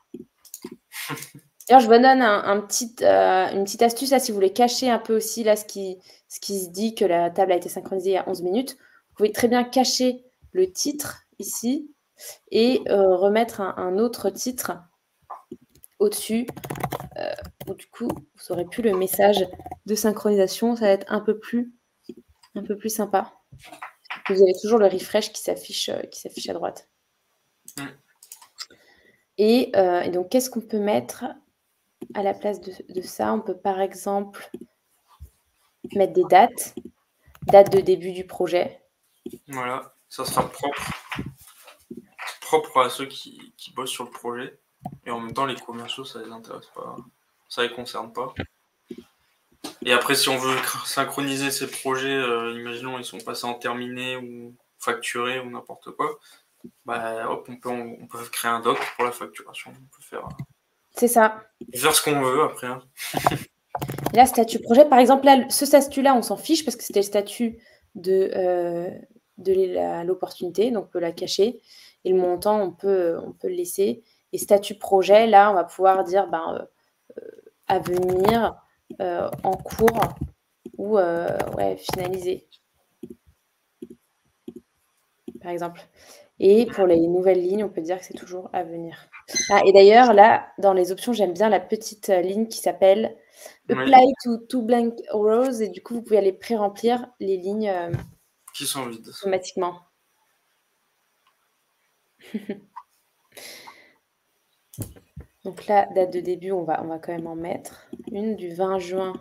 D'ailleurs, je vous donne une petite astuce là, si vous voulez cacher un peu aussi là, ce qui se dit que la table a été synchronisée il y a 11 minutes. Vous pouvez très bien cacher le titre ici et remettre un autre titre au-dessus où du coup, vous aurez plus le message de synchronisation. Ça va être un peu plus sympa. Vous avez toujours le refresh qui s'affiche à droite. Et donc, qu'est-ce qu'on peut mettre à la place de ça? On peut par exemple mettre des dates de début du projet. Voilà, ça sera propre à ceux qui bossent sur le projet. Et en même temps, les commerciaux, ça les intéresse pas. Ça les concerne pas. Et après, si on veut synchroniser ces projets, imaginons ils sont passés en terminé ou facturés ou n'importe quoi, hop, on peut créer un doc pour la facturation. On peut faire, c'est ça. Faire ce qu'on veut après. Hein. Et là, statut projet, par exemple, là, ce statut-là, on s'en fiche parce que c'était le statut de l'opportunité, donc on peut la cacher. Et le montant, on peut le laisser. Et statut projet, là, on va pouvoir dire à venir, en cours ou finalisé, par exemple. Et pour les nouvelles lignes, on peut dire que c'est toujours à venir. Ah, et d'ailleurs, là, dans les options, j'aime bien la petite ligne qui s'appelle Apply to two blank rows. Et du coup, vous pouvez aller pré-remplir les lignes qui sont vides automatiquement. Donc là, date de début, on va quand même en mettre une du 20 juin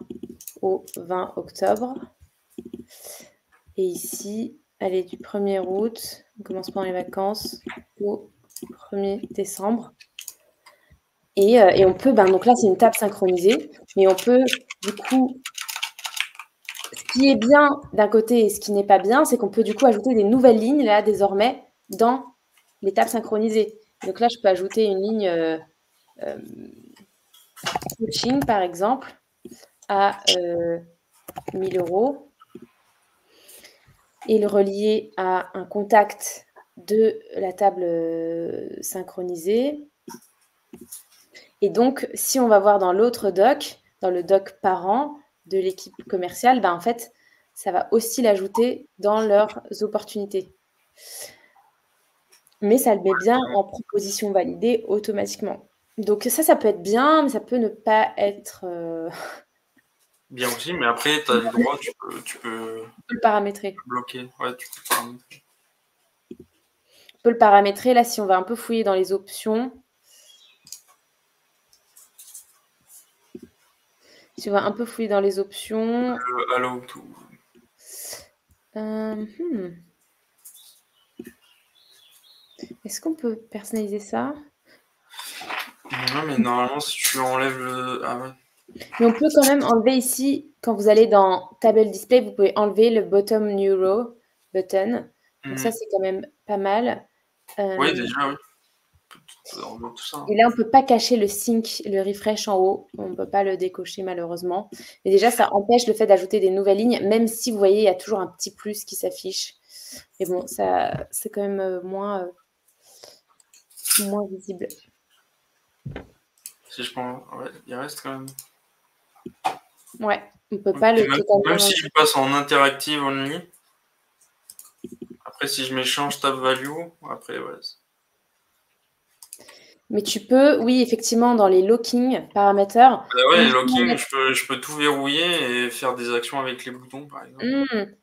au 20 octobre. Et ici, elle est du 1er août, on commence pendant les vacances, au 1er décembre. Et on peut, donc là, c'est une table synchronisée, mais on peut, du coup, ce qui est bien d'un côté et ce qui n'est pas bien, c'est qu'on peut, du coup, ajouter des nouvelles lignes, là, désormais, dans les tables synchronisées. Donc là, je peux ajouter une ligne coaching, par exemple, à 1 000 € et le relier à un contact de la table synchronisée. Et donc, si on va voir dans l'autre doc, dans le doc parent de l'équipe commerciale, en fait, ça va aussi l'ajouter dans leurs opportunités. Mais ça le met bien en proposition validée automatiquement. Donc ça peut être bien, mais ça peut ne pas être... Bien aussi, mais après, tu as le droit, tu peux le paramétrer. Bloquer, ouais, tu peux paramétrer. On peut le paramétrer. Là, si on va un peu fouiller dans les options... Si on va un peu fouiller dans les options... Le allow to... Est-ce qu'on peut personnaliser ça? Non, mais normalement, si tu enlèves le... Ah ouais. Mais on peut quand même enlever ici, quand vous allez dans Table Display, vous pouvez enlever le Bottom New Row button. Donc ça, c'est quand même pas mal. Oui, déjà, oui. Tout ça. Et là, on ne peut pas cacher le sync, le refresh en haut. On ne peut pas le décocher, malheureusement. Mais déjà, ça empêche le fait d'ajouter des nouvelles lignes, même si, vous voyez, il y a toujours un petit plus qui s'affiche. Mais bon, ça, c'est quand même moins visible. Si je prends... Ouais, il reste quand même... Ouais, on ne peut pas le totalement... Même si je passe en interactive only, après, si je mets change tab value, après, ouais... Mais tu peux, oui, effectivement, dans les locking paramètres. Ouais, les locking, je peux tout verrouiller et faire des actions avec les boutons, par exemple.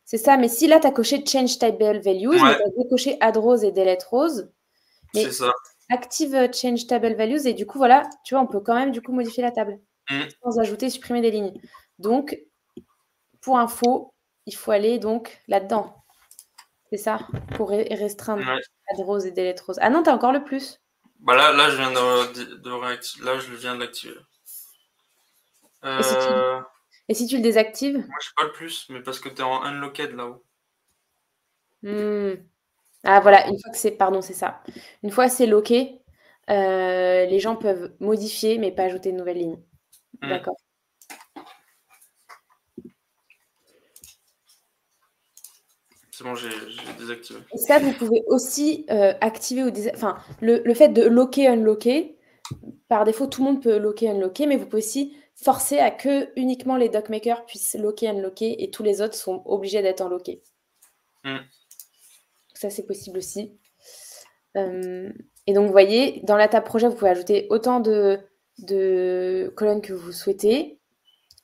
C'est ça, mais si là, tu as coché Change Table Values, mais tu as décoché Add Rows et Delete Rows, mais c'est ça. active Change Table Values et du coup, voilà, tu vois, on peut quand même du coup modifier la table sans ajouter, supprimer des lignes. Donc, pour info, il faut aller donc là-dedans. C'est ça, pour restreindre Add Rows et Delete Rows. Ah non, tu as encore le plus. Bah là, je viens de réactiver. Là, je viens de l'activer. Et si tu le désactives? Moi, je sais pas le plus, mais parce que tu es en unlocked là-haut. Ah voilà, une fois que c'est, pardon, c'est ça. Une fois c'est locké, les gens peuvent modifier, mais pas ajouter de nouvelles lignes. D'accord. C'est bon, j'ai désactivé. Et ça, vous pouvez aussi activer ou désactiver. Enfin, le fait de locker, unlocker, par défaut, tout le monde peut locker, unlocker, mais vous pouvez aussi forcer à que uniquement les dockmakers puissent locker, unlocker, et tous les autres sont obligés d'être en locké. Ça, c'est possible aussi. Et donc, vous voyez, dans la table projet, vous pouvez ajouter autant de colonnes que vous souhaitez.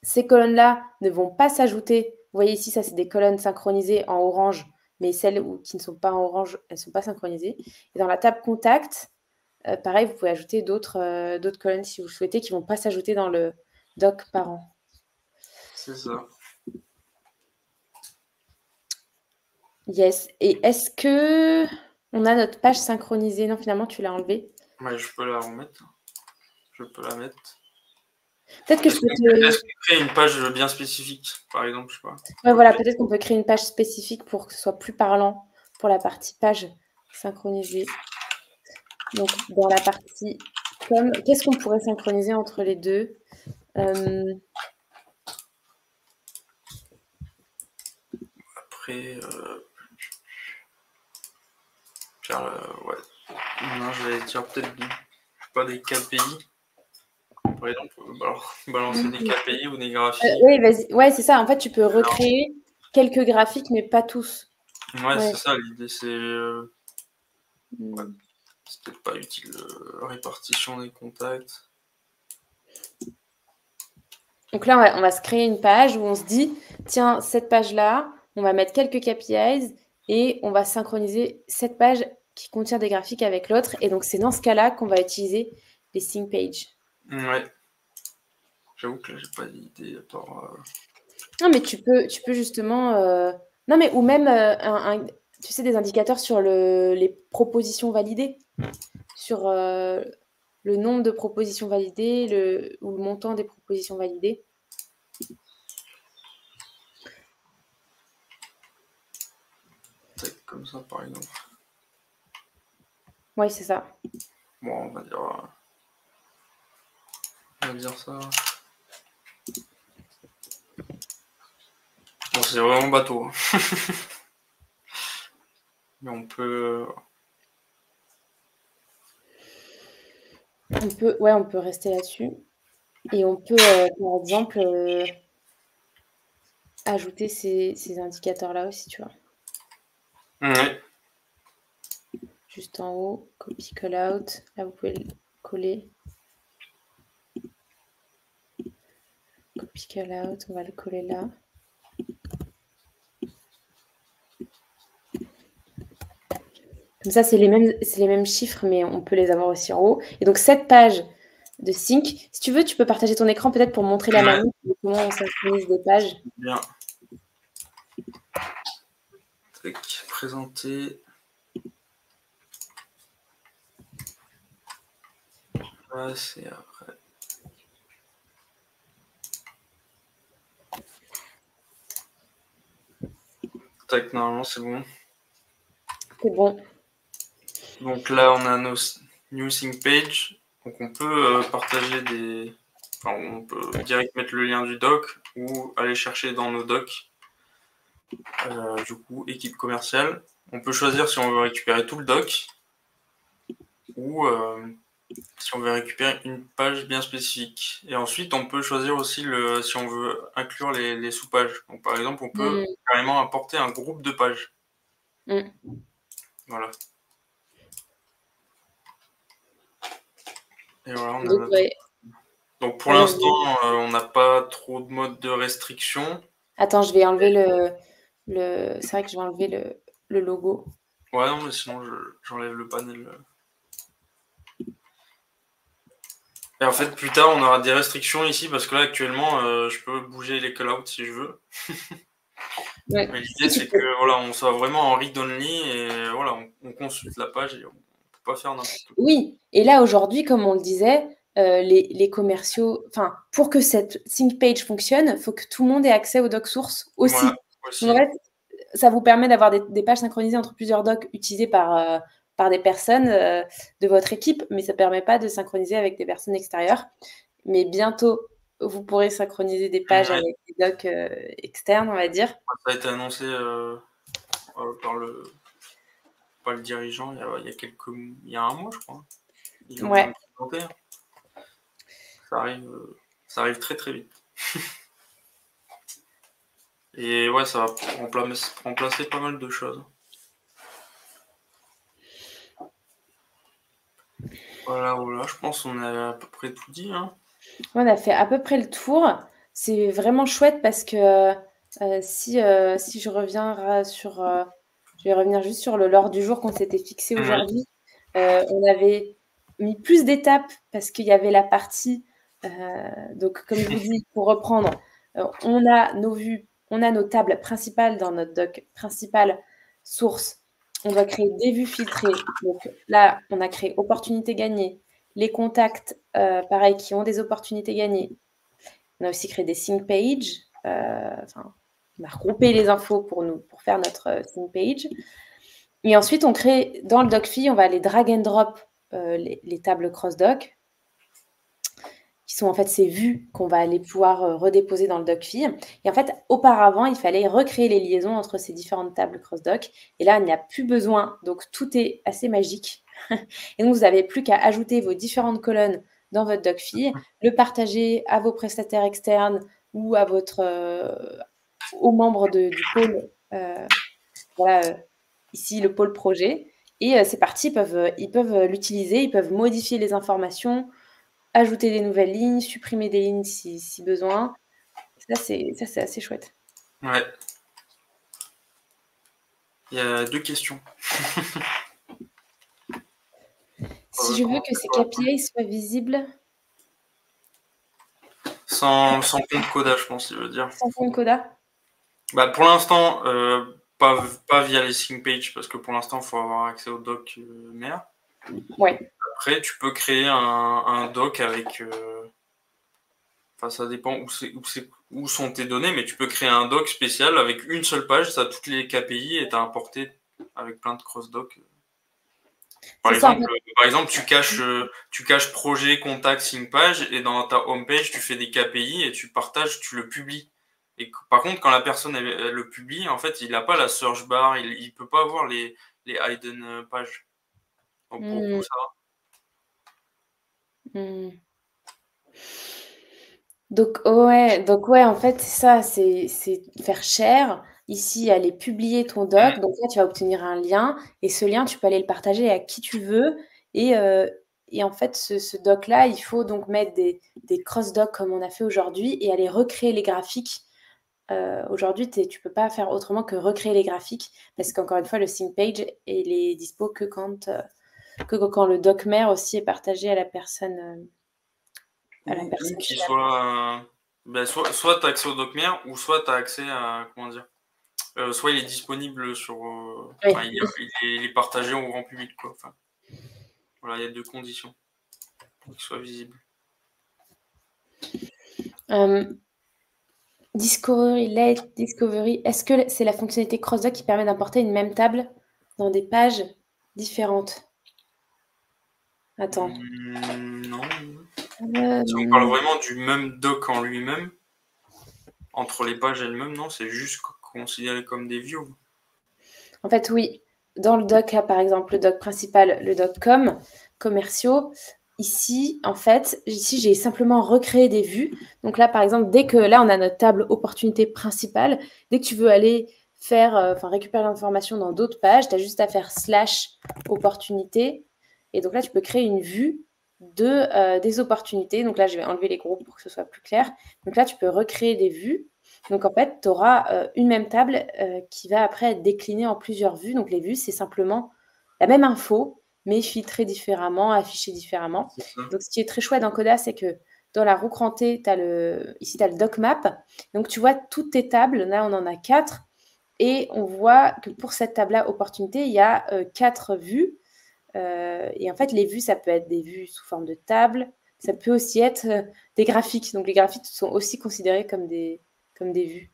Ces colonnes-là ne vont pas s'ajouter. Vous voyez ici, ça, c'est des colonnes synchronisées en orange, mais celles qui ne sont pas en orange, elles ne sont pas synchronisées. Et dans la table contact, pareil, vous pouvez ajouter d'autres colonnes si vous souhaitez, qui ne vont pas s'ajouter dans le doc parent. C'est ça. Yes. Et est-ce que on a notre page synchronisée? Non, finalement, tu l'as enlevée. Ouais, je peux la remettre. Je peux la mettre. Peut-être que je peux te... Est-ce qu'on crée une page bien spécifique, par exemple, je sais pas. Ouais, voilà, peut-être qu'on peut créer une page spécifique pour que ce soit plus parlant pour la partie page synchronisée. Donc, dans la partie com, qu'est-ce qu'on pourrait synchroniser entre les deux? Après, ouais. Non, je vais dire peut-être pas des KPI. Par exemple, balancer des KPI ou des graphiques. Oui, vas-y. Ouais, c'est ça. En fait, tu peux recréer quelques graphiques, mais pas tous. Ouais, c'est ça. L'idée, c'est c'est peut-être pas utile. Répartition des contacts. Donc là, on va se créer une page où on se dit, tiens, cette page-là, on va mettre quelques KPIs et on va synchroniser cette page qui contient des graphiques avec l'autre. Et donc, c'est dans ce cas-là qu'on va utiliser les sync pages. Ouais. J'avoue que là, j'ai pas d'idée à part... Non, mais tu peux justement... Non, mais ou même, tu sais, des indicateurs sur les propositions validées, sur le nombre de propositions validées ou le montant des propositions validées. Comme ça, par exemple. Oui, c'est ça. Bon, on va dire ça. Bon, c'est vraiment bateau. Mais on peut... On peut rester là-dessus. Et on peut, par exemple, ajouter ces indicateurs-là aussi, tu vois. Ouais. Juste en haut, copy call-out. Là, vous pouvez le coller. Copy call-out, on va le coller là. Comme ça, c'est les mêmes chiffres, mais on peut les avoir aussi en haut. Et donc, cette page de sync, si tu veux, tu peux partager ton écran peut-être pour montrer la manip de comment on synchronise des pages. Bien. Présenter. Ouais, c'est après. Tac, normalement, c'est bon. C'est bon. Donc là, on a nos new sync page. Donc on peut partager des... Enfin, on peut direct mettre le lien du doc ou aller chercher dans nos docs. Du coup, équipe commerciale. On peut choisir si on veut récupérer tout le doc ou si on veut récupérer une page bien spécifique. Et ensuite, on peut choisir aussi si on veut inclure les sous-pages. Donc par exemple, on peut carrément importer un groupe de pages. Voilà. Et voilà, on Donc, a ouais. Donc pour l'instant, on n'a pas trop de mode de restriction. Attends, je vais enlever c'est vrai que je vais enlever le logo. Ouais, non, mais sinon, j'enlève le panel. Et en fait, plus tard, on aura des restrictions ici, parce que là, actuellement, je peux bouger les callouts si je veux. Ouais. Mais l'idée, c'est que voilà, on soit vraiment en read-only, et voilà, on consulte la page, et on peut pas faire n'importe quoi. Oui, et là, aujourd'hui, comme on le disait, les commerciaux, enfin, pour que cette sync page fonctionne, il faut que tout le monde ait accès aux docs sources aussi. Voilà, aussi. Donc, en fait, ça vous permet d'avoir des pages synchronisées entre plusieurs docs utilisés par des personnes de votre équipe, mais ça ne permet pas de synchroniser avec des personnes extérieures. Mais bientôt, vous pourrez synchroniser des pages avec des docs externes, on va dire. Ça a été annoncé par le dirigeant il y a un mois, je crois. Ils l'ont même présenté. Ça arrive très très vite. Et ouais, ça va remplacer pas mal de choses. Voilà, je pense qu'on a à peu près tout dit. Hein. On a fait à peu près le tour. C'est vraiment chouette parce que si je reviens je vais revenir juste sur l'ordre du jour qu'on s'était fixé aujourd'hui. On avait mis plus d'étapes parce qu'il y avait la partie, donc comme je vous dis, pour reprendre, on a nos vues, on a nos tables principales dans notre doc principal source. On va créer des vues filtrées. Donc là, on a créé opportunités gagnées, les contacts, pareil, qui ont des opportunités gagnées. On a aussi créé des sync pages. On a regroupé les infos pour faire notre sync page. Et ensuite, on crée dans le docfile, on va aller drag and drop les tables cross-doc, qui sont en fait ces vues qu'on va aller pouvoir redéposer dans le docfile. Et en fait, auparavant, il fallait recréer les liaisons entre ces différentes tables cross-doc. Et là, il n'y a plus besoin. Donc, tout est assez magique. Et donc, vous n'avez plus qu'à ajouter vos différentes colonnes dans votre docfile, le partager à vos prestataires externes ou à aux membres du pôle. Ici, le pôle projet. Et c'est parti, ils peuvent l'utiliser, ils peuvent modifier les informations, ajouter des nouvelles lignes, supprimer des lignes si besoin. Ça, c'est assez chouette. Ouais. Il y a 2 questions. Si je veux que ces KPI soient visibles. Sans compte coda, je pense, il veut dire. Sans compte coda. Bah, pour l'instant, pas via les sync pages, parce que pour l'instant, il faut avoir accès au doc mère. Ouais. Après, tu peux créer un doc avec. Enfin, ça dépend où sont tes données, mais tu peux créer un doc spécial avec une seule page, ça a toutes les KPI et t'as importé avec plein de cross-doc. Par exemple, tu caches projet, contact, sync page, et dans ta home page, tu fais des KPI et tu partages, tu le publies. Et par contre, quand la personne elle le publie, en fait, il n'a pas la search bar, il ne peut pas avoir les hidden pages. Donc pour le coup, ça va. Donc ouais, en fait, c'est ça, c'est faire cher. Ici, aller publier ton doc. Donc là, tu vas obtenir un lien et ce lien, tu peux aller le partager à qui tu veux. Et en fait, ce doc-là, il faut donc mettre des cross-docs comme on a fait aujourd'hui et aller recréer les graphiques. Aujourd'hui, tu peux pas faire autrement que recréer les graphiques parce qu'encore une fois, le sync page, il est dispo que quand le doc mère aussi est partagé à la personne. Qui soit tu as accès au docmare ou soit tu as accès à, comment dire, soit il est disponible sur, il est partagé au grand public, quoi. Enfin, voilà, il y a 2 conditions pour qu'il soit visible. Discovery, Late Discovery, est-ce que c'est la fonctionnalité cross-doc qui permet d'importer une même table dans des pages différentes? Attends. Non. Si on parle vraiment du même doc en lui-même, entre les pages elles-mêmes, non, c'est juste considéré comme des views. En fait, oui. Dans le doc, là, par exemple, le doc principal, le doc commerciaux, ici, en fait, j'ai simplement recréé des vues. Donc là, par exemple, dès que là, on a notre table opportunité principale, dès que tu veux aller récupérer l'information dans d'autres pages, tu as juste à faire / opportunité. Et donc là, tu peux créer une vue des opportunités. Donc là, je vais enlever les groupes pour que ce soit plus clair. Donc là, tu peux recréer des vues. Donc en fait, tu auras une même table qui va après être déclinée en plusieurs vues. Donc les vues, c'est simplement la même info, mais filtrée différemment, affichée différemment. Donc ce qui est très chouette dans Coda, c'est que dans la roue crantée, ici, tu as le doc map. Donc tu vois toutes tes tables. Là, on en a 4. Et on voit que pour cette table-là, opportunité, il y a 4 vues. Et en fait, les vues, ça peut être des vues sous forme de table. Ça peut aussi être des graphiques. Donc les graphiques sont aussi considérés comme des vues.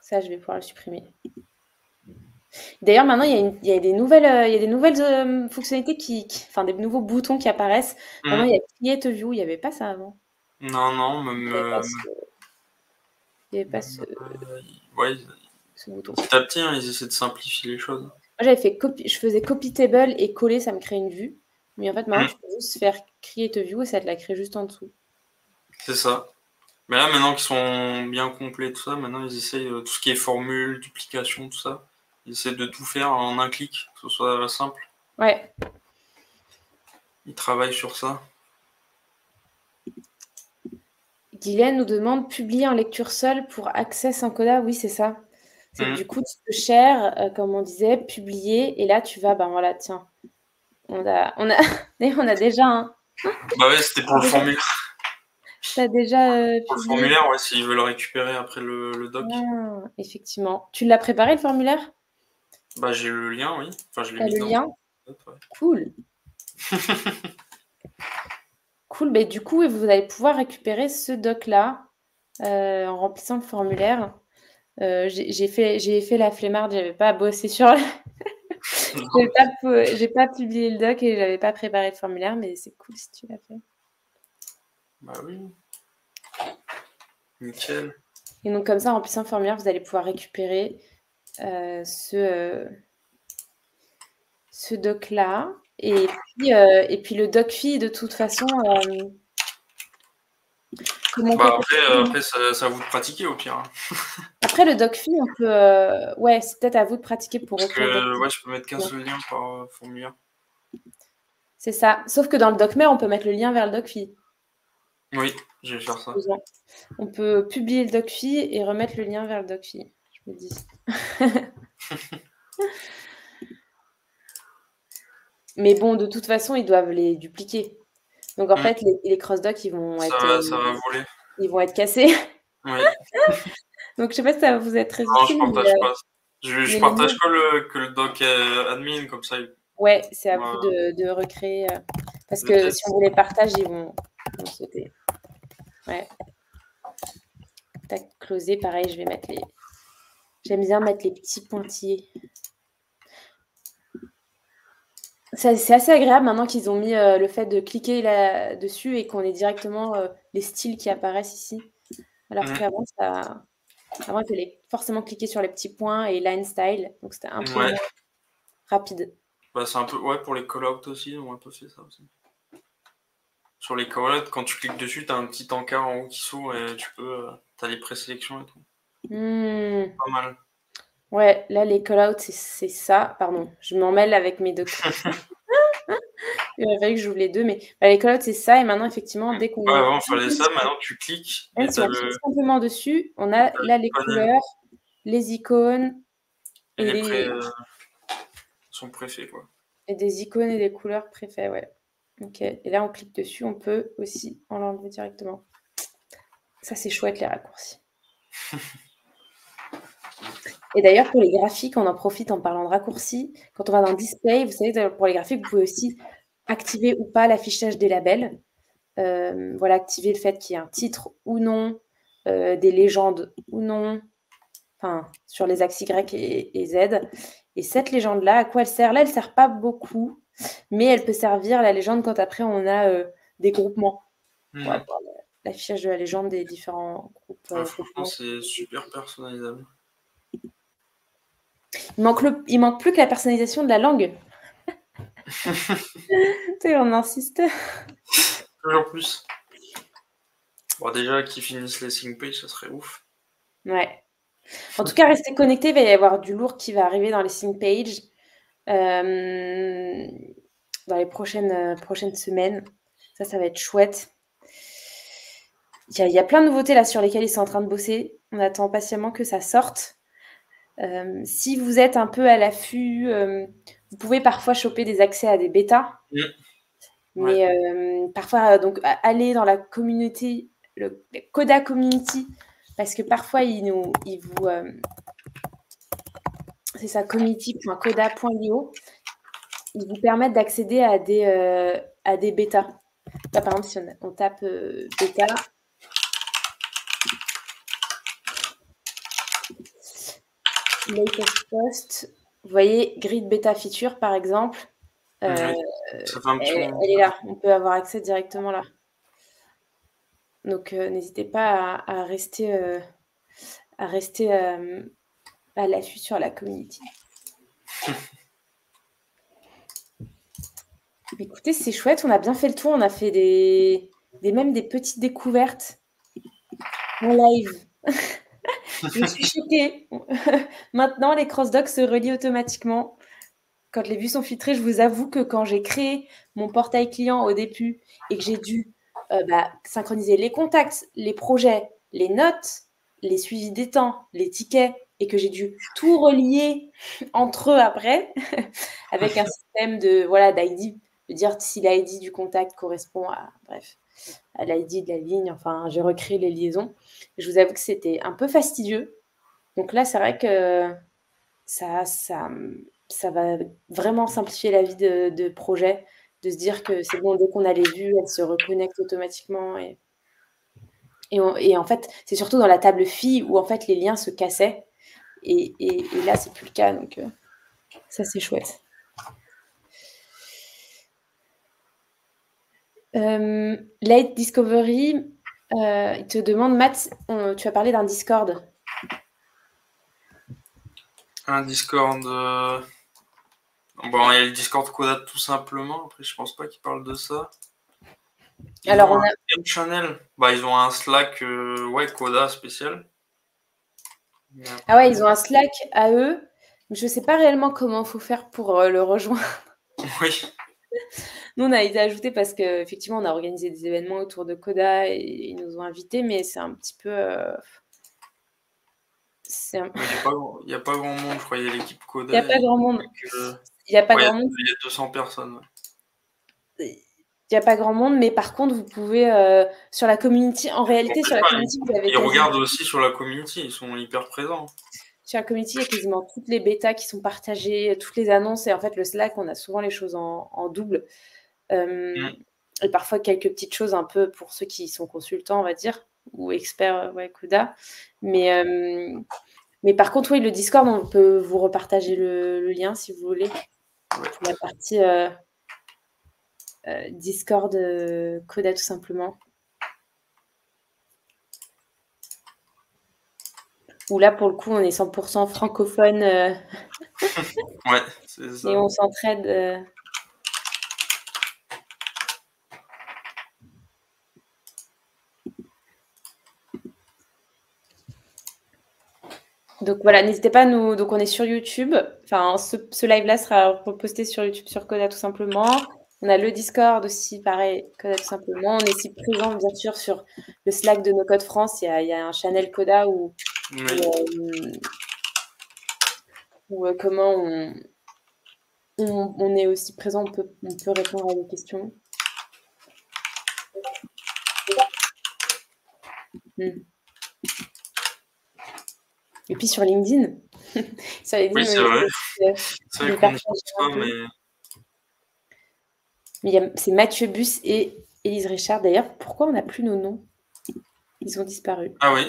Ça, je vais pouvoir le supprimer. D'ailleurs, maintenant, il y a des nouvelles fonctionnalités enfin, des nouveaux boutons qui apparaissent. Maintenant, il y a Create a View. Il n'y avait pas ça avant. Non, même. Il n'y avait pas ce bouton. Petit à petit, ils essaient de simplifier les choses. Moi, je faisais copy table et coller, ça me crée une vue. Mais en fait, maintenant, tu peux juste faire Create a View et ça te la crée juste en dessous. C'est ça. Mais là, maintenant qu'ils sont bien complets, tout ça, maintenant, ils essayent tout ce qui est formule, duplication, tout ça. Ils essaient de tout faire en un clic, que ce soit simple. Ouais. Ils travaillent sur ça. Guylaine nous demande publier en lecture seule pour Access en Coda. Oui, c'est ça. C'est que du coup, tu peux share, comme on disait, publier. Et là, tu vas, ben voilà, tiens. On a déjà un. Bah ouais, c'était pour le formulaire. T'as déjà pour le formulaire, ouais, s'ils veulent le récupérer après le doc. Ah, effectivement. Tu l'as préparé, le formulaire? Bah, j'ai le lien, oui. Enfin, je l'ai mis le lien? Ouais. Cool. Cool. Mais du coup, vous allez pouvoir récupérer ce doc-là en remplissant le formulaire. J'ai fait la flemmarde, j'avais pas bossé sur j'ai pas publié le doc et j'avais pas préparé le formulaire, mais c'est cool si tu l'as fait. Bah oui. Nickel. Et donc comme ça, en remplissant le formulaire, vous allez pouvoir récupérer ce doc-là. Et puis le doc fille, de toute façon... après, c'est à vous de pratiquer au pire. Après, le doc fille, on peut... ouais, c'est peut-être à vous de pratiquer pour Parce que je peux mettre qu'un seul lien par formulaire. C'est ça. Sauf que dans le doc mère, on peut mettre le lien vers le doc fille. Oui, je vais faire ça. On peut publier le doc fille et remettre le lien vers le doc fille. Je me dis. Mais bon, de toute façon, ils doivent les dupliquer. Donc en fait, les cross-docs, ils vont être... Ça va voler. Ils vont être cassés. Oui. Donc je sais pas si ça va vous être très utile. Non, je partage pas. Je partage que le doc admin, comme ça. Ouais, c'est à vous de recréer. Parce que si on vous les partage, ils vont sauter. Ouais. Tac, closer, pareil, je vais mettre les... J'aime bien mettre les petits pointillés. C'est assez agréable maintenant qu'ils ont mis le fait de cliquer là-dessus et qu'on ait directement les styles qui apparaissent ici. Alors qu'avant, avant, il fallait forcément cliquer sur les petits points et line style. Donc, c'était un peu moins rapide. Bah, c'est un peu... Ouais, pour les call-outs aussi, on a un peu fait ça aussi. Sur les call-outs, quand tu cliques dessus, tu as un petit encart en haut qui s'ouvre et tu peux... tu as les présélections et tout. Pas mal. Ouais, là, les call-outs, c'est ça. Pardon, je m'en mêle avec mes deux. Il aurait fallu que j'ouvre les deux, mais les call-outs, c'est ça. Et maintenant, effectivement, dès qu'on... avant, il fallait ça. Maintenant, tu cliques. Et si on clique simplement dessus, on a là les couleurs, les icônes. Et son préfet, quoi. Et des icônes et des couleurs préfets, ouais. Ok. Et là, on clique dessus, on peut aussi en l'enlever directement. Ça, c'est chouette, les raccourcis. Et d'ailleurs, pour les graphiques, on en profite en parlant de raccourcis. Quand on va dans Display, vous savez, pour les graphiques, vous pouvez aussi activer ou pas l'affichage des labels. Voilà, activer le fait qu'il y ait un titre ou non, des légendes ou non, enfin, sur les axes Y et Z. Et cette légende-là, à quoi elle sert? Là, elle ne sert pas beaucoup, mais elle peut servir, la légende, quand après, on a des groupements. L'affichage de la légende des différents groupes. Franchement, c'est super personnalisable. Il manque plus que la personnalisation de la langue. Tu sais, on insiste. Toujours plus. Bon, déjà, qu'ils finissent les sync pages, ça serait ouf. Ouais. En tout cas, restez connectés, il va y avoir du lourd qui va arriver dans les sync pages. dans les prochaines semaines. Ça va être chouette. Il y a plein de nouveautés là sur lesquelles ils sont en train de bosser. On attend patiemment que ça sorte. Si vous êtes un peu à l'affût, vous pouvez parfois choper des accès à des bêtas. Mais parfois, donc, aller dans la communauté, le Coda Community, parce que parfois, c'est ça, community.coda.io, ils vous permettent d'accéder à des bêtas. Là, par exemple, si on tape bêta, latest post, vous voyez, grid bêta feature, par exemple, Ça fait un petit moment. elle est là. On peut avoir accès directement là. Donc, n'hésitez pas à rester à l'affût sur la community. Écoutez, c'est chouette, on a bien fait le tour, on a fait même des petites découvertes en live. Je suis choquée. Maintenant, les cross-docs se relient automatiquement. Quand les vues sont filtrées, je vous avoue que quand j'ai créé mon portail client au début et que j'ai dû synchroniser les contacts, les projets, les notes, les suivis des temps, les tickets, et que j'ai dû tout relier entre eux après, avec un système d'ID, de dire si l'ID du contact correspond à l'ID de la ligne. Enfin, j'ai recréé les liaisons. Je vous avoue que c'était un peu fastidieux. Donc là, c'est vrai que ça va vraiment simplifier la vie de projet, de se dire que c'est bon, dès qu'on a les vues, elles se reconnectent automatiquement. Et en fait, c'est surtout dans la table filles où en fait les liens se cassaient. Et là, c'est plus le cas. Donc, ça, c'est chouette. Late Discovery, il te demande, Matt, tu as parlé d'un Discord. Un Discord. Bon, il y a le Discord Coda tout simplement. Après, je pense pas qu'ils parlent de ça. Ils ont un channel. Ils ont un Slack Coda spécial. Ah ouais, ils ont un Slack à eux. Je sais pas réellement comment il faut faire pour le rejoindre. Oui. Nous, on a été ajoutés parce qu'effectivement, on a organisé des événements autour de Coda et ils nous ont invités, mais c'est un petit peu... Il n'y a pas grand monde, je crois. Il y a l'équipe Coda. Il n'y a pas grand monde. Il y a 200 personnes. Ouais. Il n'y a pas grand monde, mais par contre, vous pouvez, sur la community, en réalité, sur la community, vous avez... Ils regardent aussi sur la community, ils sont hyper présents. Sur la community, il y a quasiment toutes les bêtas qui sont partagées, toutes les annonces, et en fait, le Slack, on a souvent les choses en double. Et parfois, quelques petites choses un peu pour ceux qui sont consultants, on va dire, ou experts Coda. Mais par contre, oui, le Discord, on peut vous repartager le lien si vous voulez. Pour la partie Discord Coda, tout simplement. Où là, pour le coup, on est 100% francophone. Ouais, c'est ça. Et on s'entraide. Donc voilà, n'hésitez pas à nous... Donc on est sur YouTube. Enfin, ce live-là sera reposté sur YouTube sur Coda, tout simplement. On a le Discord aussi, pareil, Coda, tout simplement. On est aussi présent, bien sûr, sur le Slack de No Code France. Il y a un channel Coda où comment on est aussi présent, on peut répondre à des questions. Et puis sur LinkedIn. Sur LinkedIn, oui, c'est vrai. C'est vrai qu'on n'y pense pas, mais c'est Mathieu Bus et Élise Richard. D'ailleurs, pourquoi on n'a plus nos noms? Ils ont disparu. Ah oui.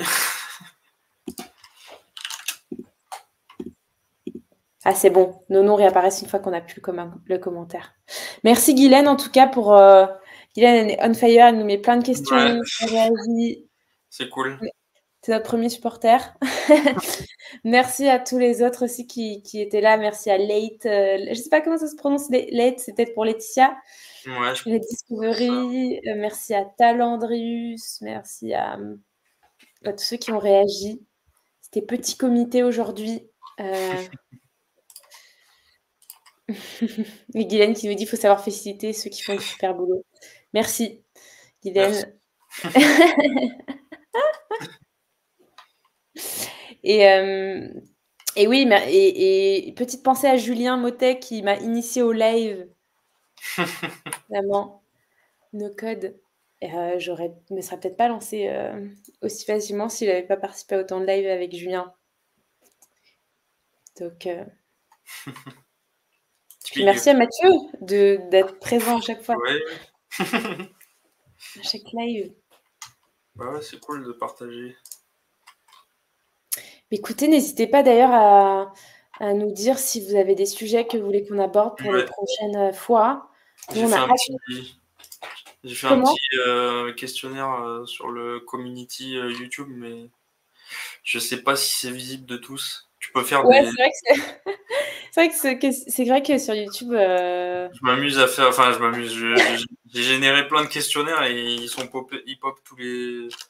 Ah, c'est bon. Nos noms réapparaissent une fois qu'on a plus le commentaire. Merci Guylaine, en tout cas, pour... Guylaine, elle est on fire, elle nous met plein de questions. Ouais. C'est cool. C'est notre premier supporter. Merci à tous les autres aussi qui étaient là. Merci à Late. Je ne sais pas comment ça se prononce, Late. C'est peut-être pour Laetitia. Ouais, La Discovery. Merci à Talandrius. Merci à tous ceux qui ont réagi. C'était petit comité aujourd'hui. Et Guylaine qui nous dit: «Faut savoir féliciter ceux qui font du super boulot». Merci Merci. Guylaine. Et hem et oui, et petite pensée à Julien Mottet qui m'a initiée au live. Vraiment, no code. J'aurais me serais peut-être pas lancée, aussi facilement si j'avais pas participé à autant de live avec Julien. Donc puis merci à Mathieu d'être présent à chaque fois. Ouais. À chaque live. Bah ouais, c'est cool de partager. Écoutez, n'hésitez pas d'ailleurs à nous dire si vous avez des sujets que vous voulez qu'on aborde pour les Ouais. prochaines fois. Nous, J'ai on fait a un hâte. Comment? petit questionnaire sur le community YouTube, mais je sais pas si c'est visible de tous. Tu peux faire Ouais, des. c'est vrai que sur YouTube, Je m'amuse à faire. Enfin, je m'amuse. J'ai généré plein de questionnaires et ils pop tous les. Je sais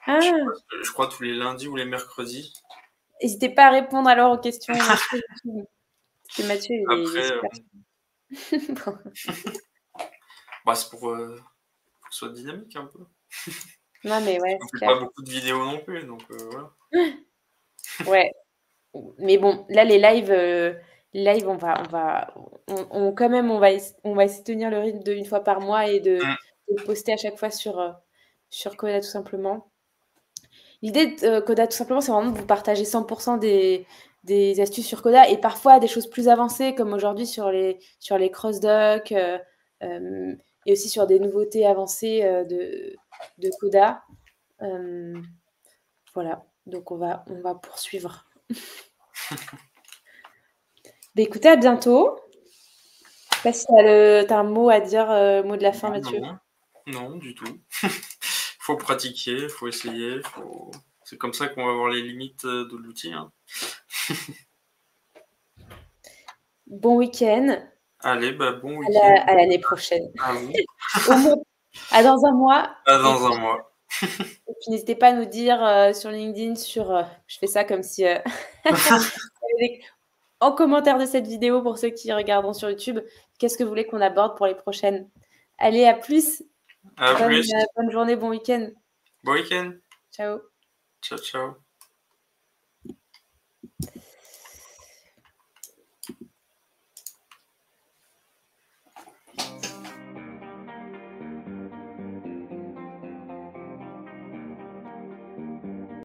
pas, ah! je crois tous les lundis ou les mercredis. N'hésitez pas à répondre alors aux questions sur YouTube. Parce que Mathieu, il est Après, super. bah, c'est pour que ce soit dynamique un peu. Non, mais ouais, On c'est fait pas clair. beaucoup de vidéos non plus, donc voilà. Ouais, mais bon, là, les lives, quand même, on va essayer de tenir le rythme de une fois par mois et Mm. de poster à chaque fois sur Coda tout simplement. L'idée de Coda tout simplement, c'est vraiment de vous partager 100% des astuces sur Coda et parfois des choses plus avancées comme aujourd'hui sur les crossdocs et aussi sur des nouveautés avancées de Coda. Voilà, donc on va poursuivre. Bah, écoutez, à bientôt. Je sais pas si tu as un mot à dire, mot de la fin, Mathieu. Non, non, du tout. Faut pratiquer, faut essayer, c'est comme ça qu'on va voir les limites de l'outil. Hein. Bon week-end. Allez, bah, bon week-end À l'année prochaine. à vous. Au moins, à dans un mois. À Et dans un mois. puis n'hésitez pas à nous dire sur LinkedIn, je fais ça comme si en commentaire de cette vidéo pour ceux qui regarderont sur YouTube, qu'est-ce que vous voulez qu'on aborde pour les prochaines. Allez, à plus. À plus. Bonne journée, bon week-end. Bon week-end. Ciao. Ciao, ciao.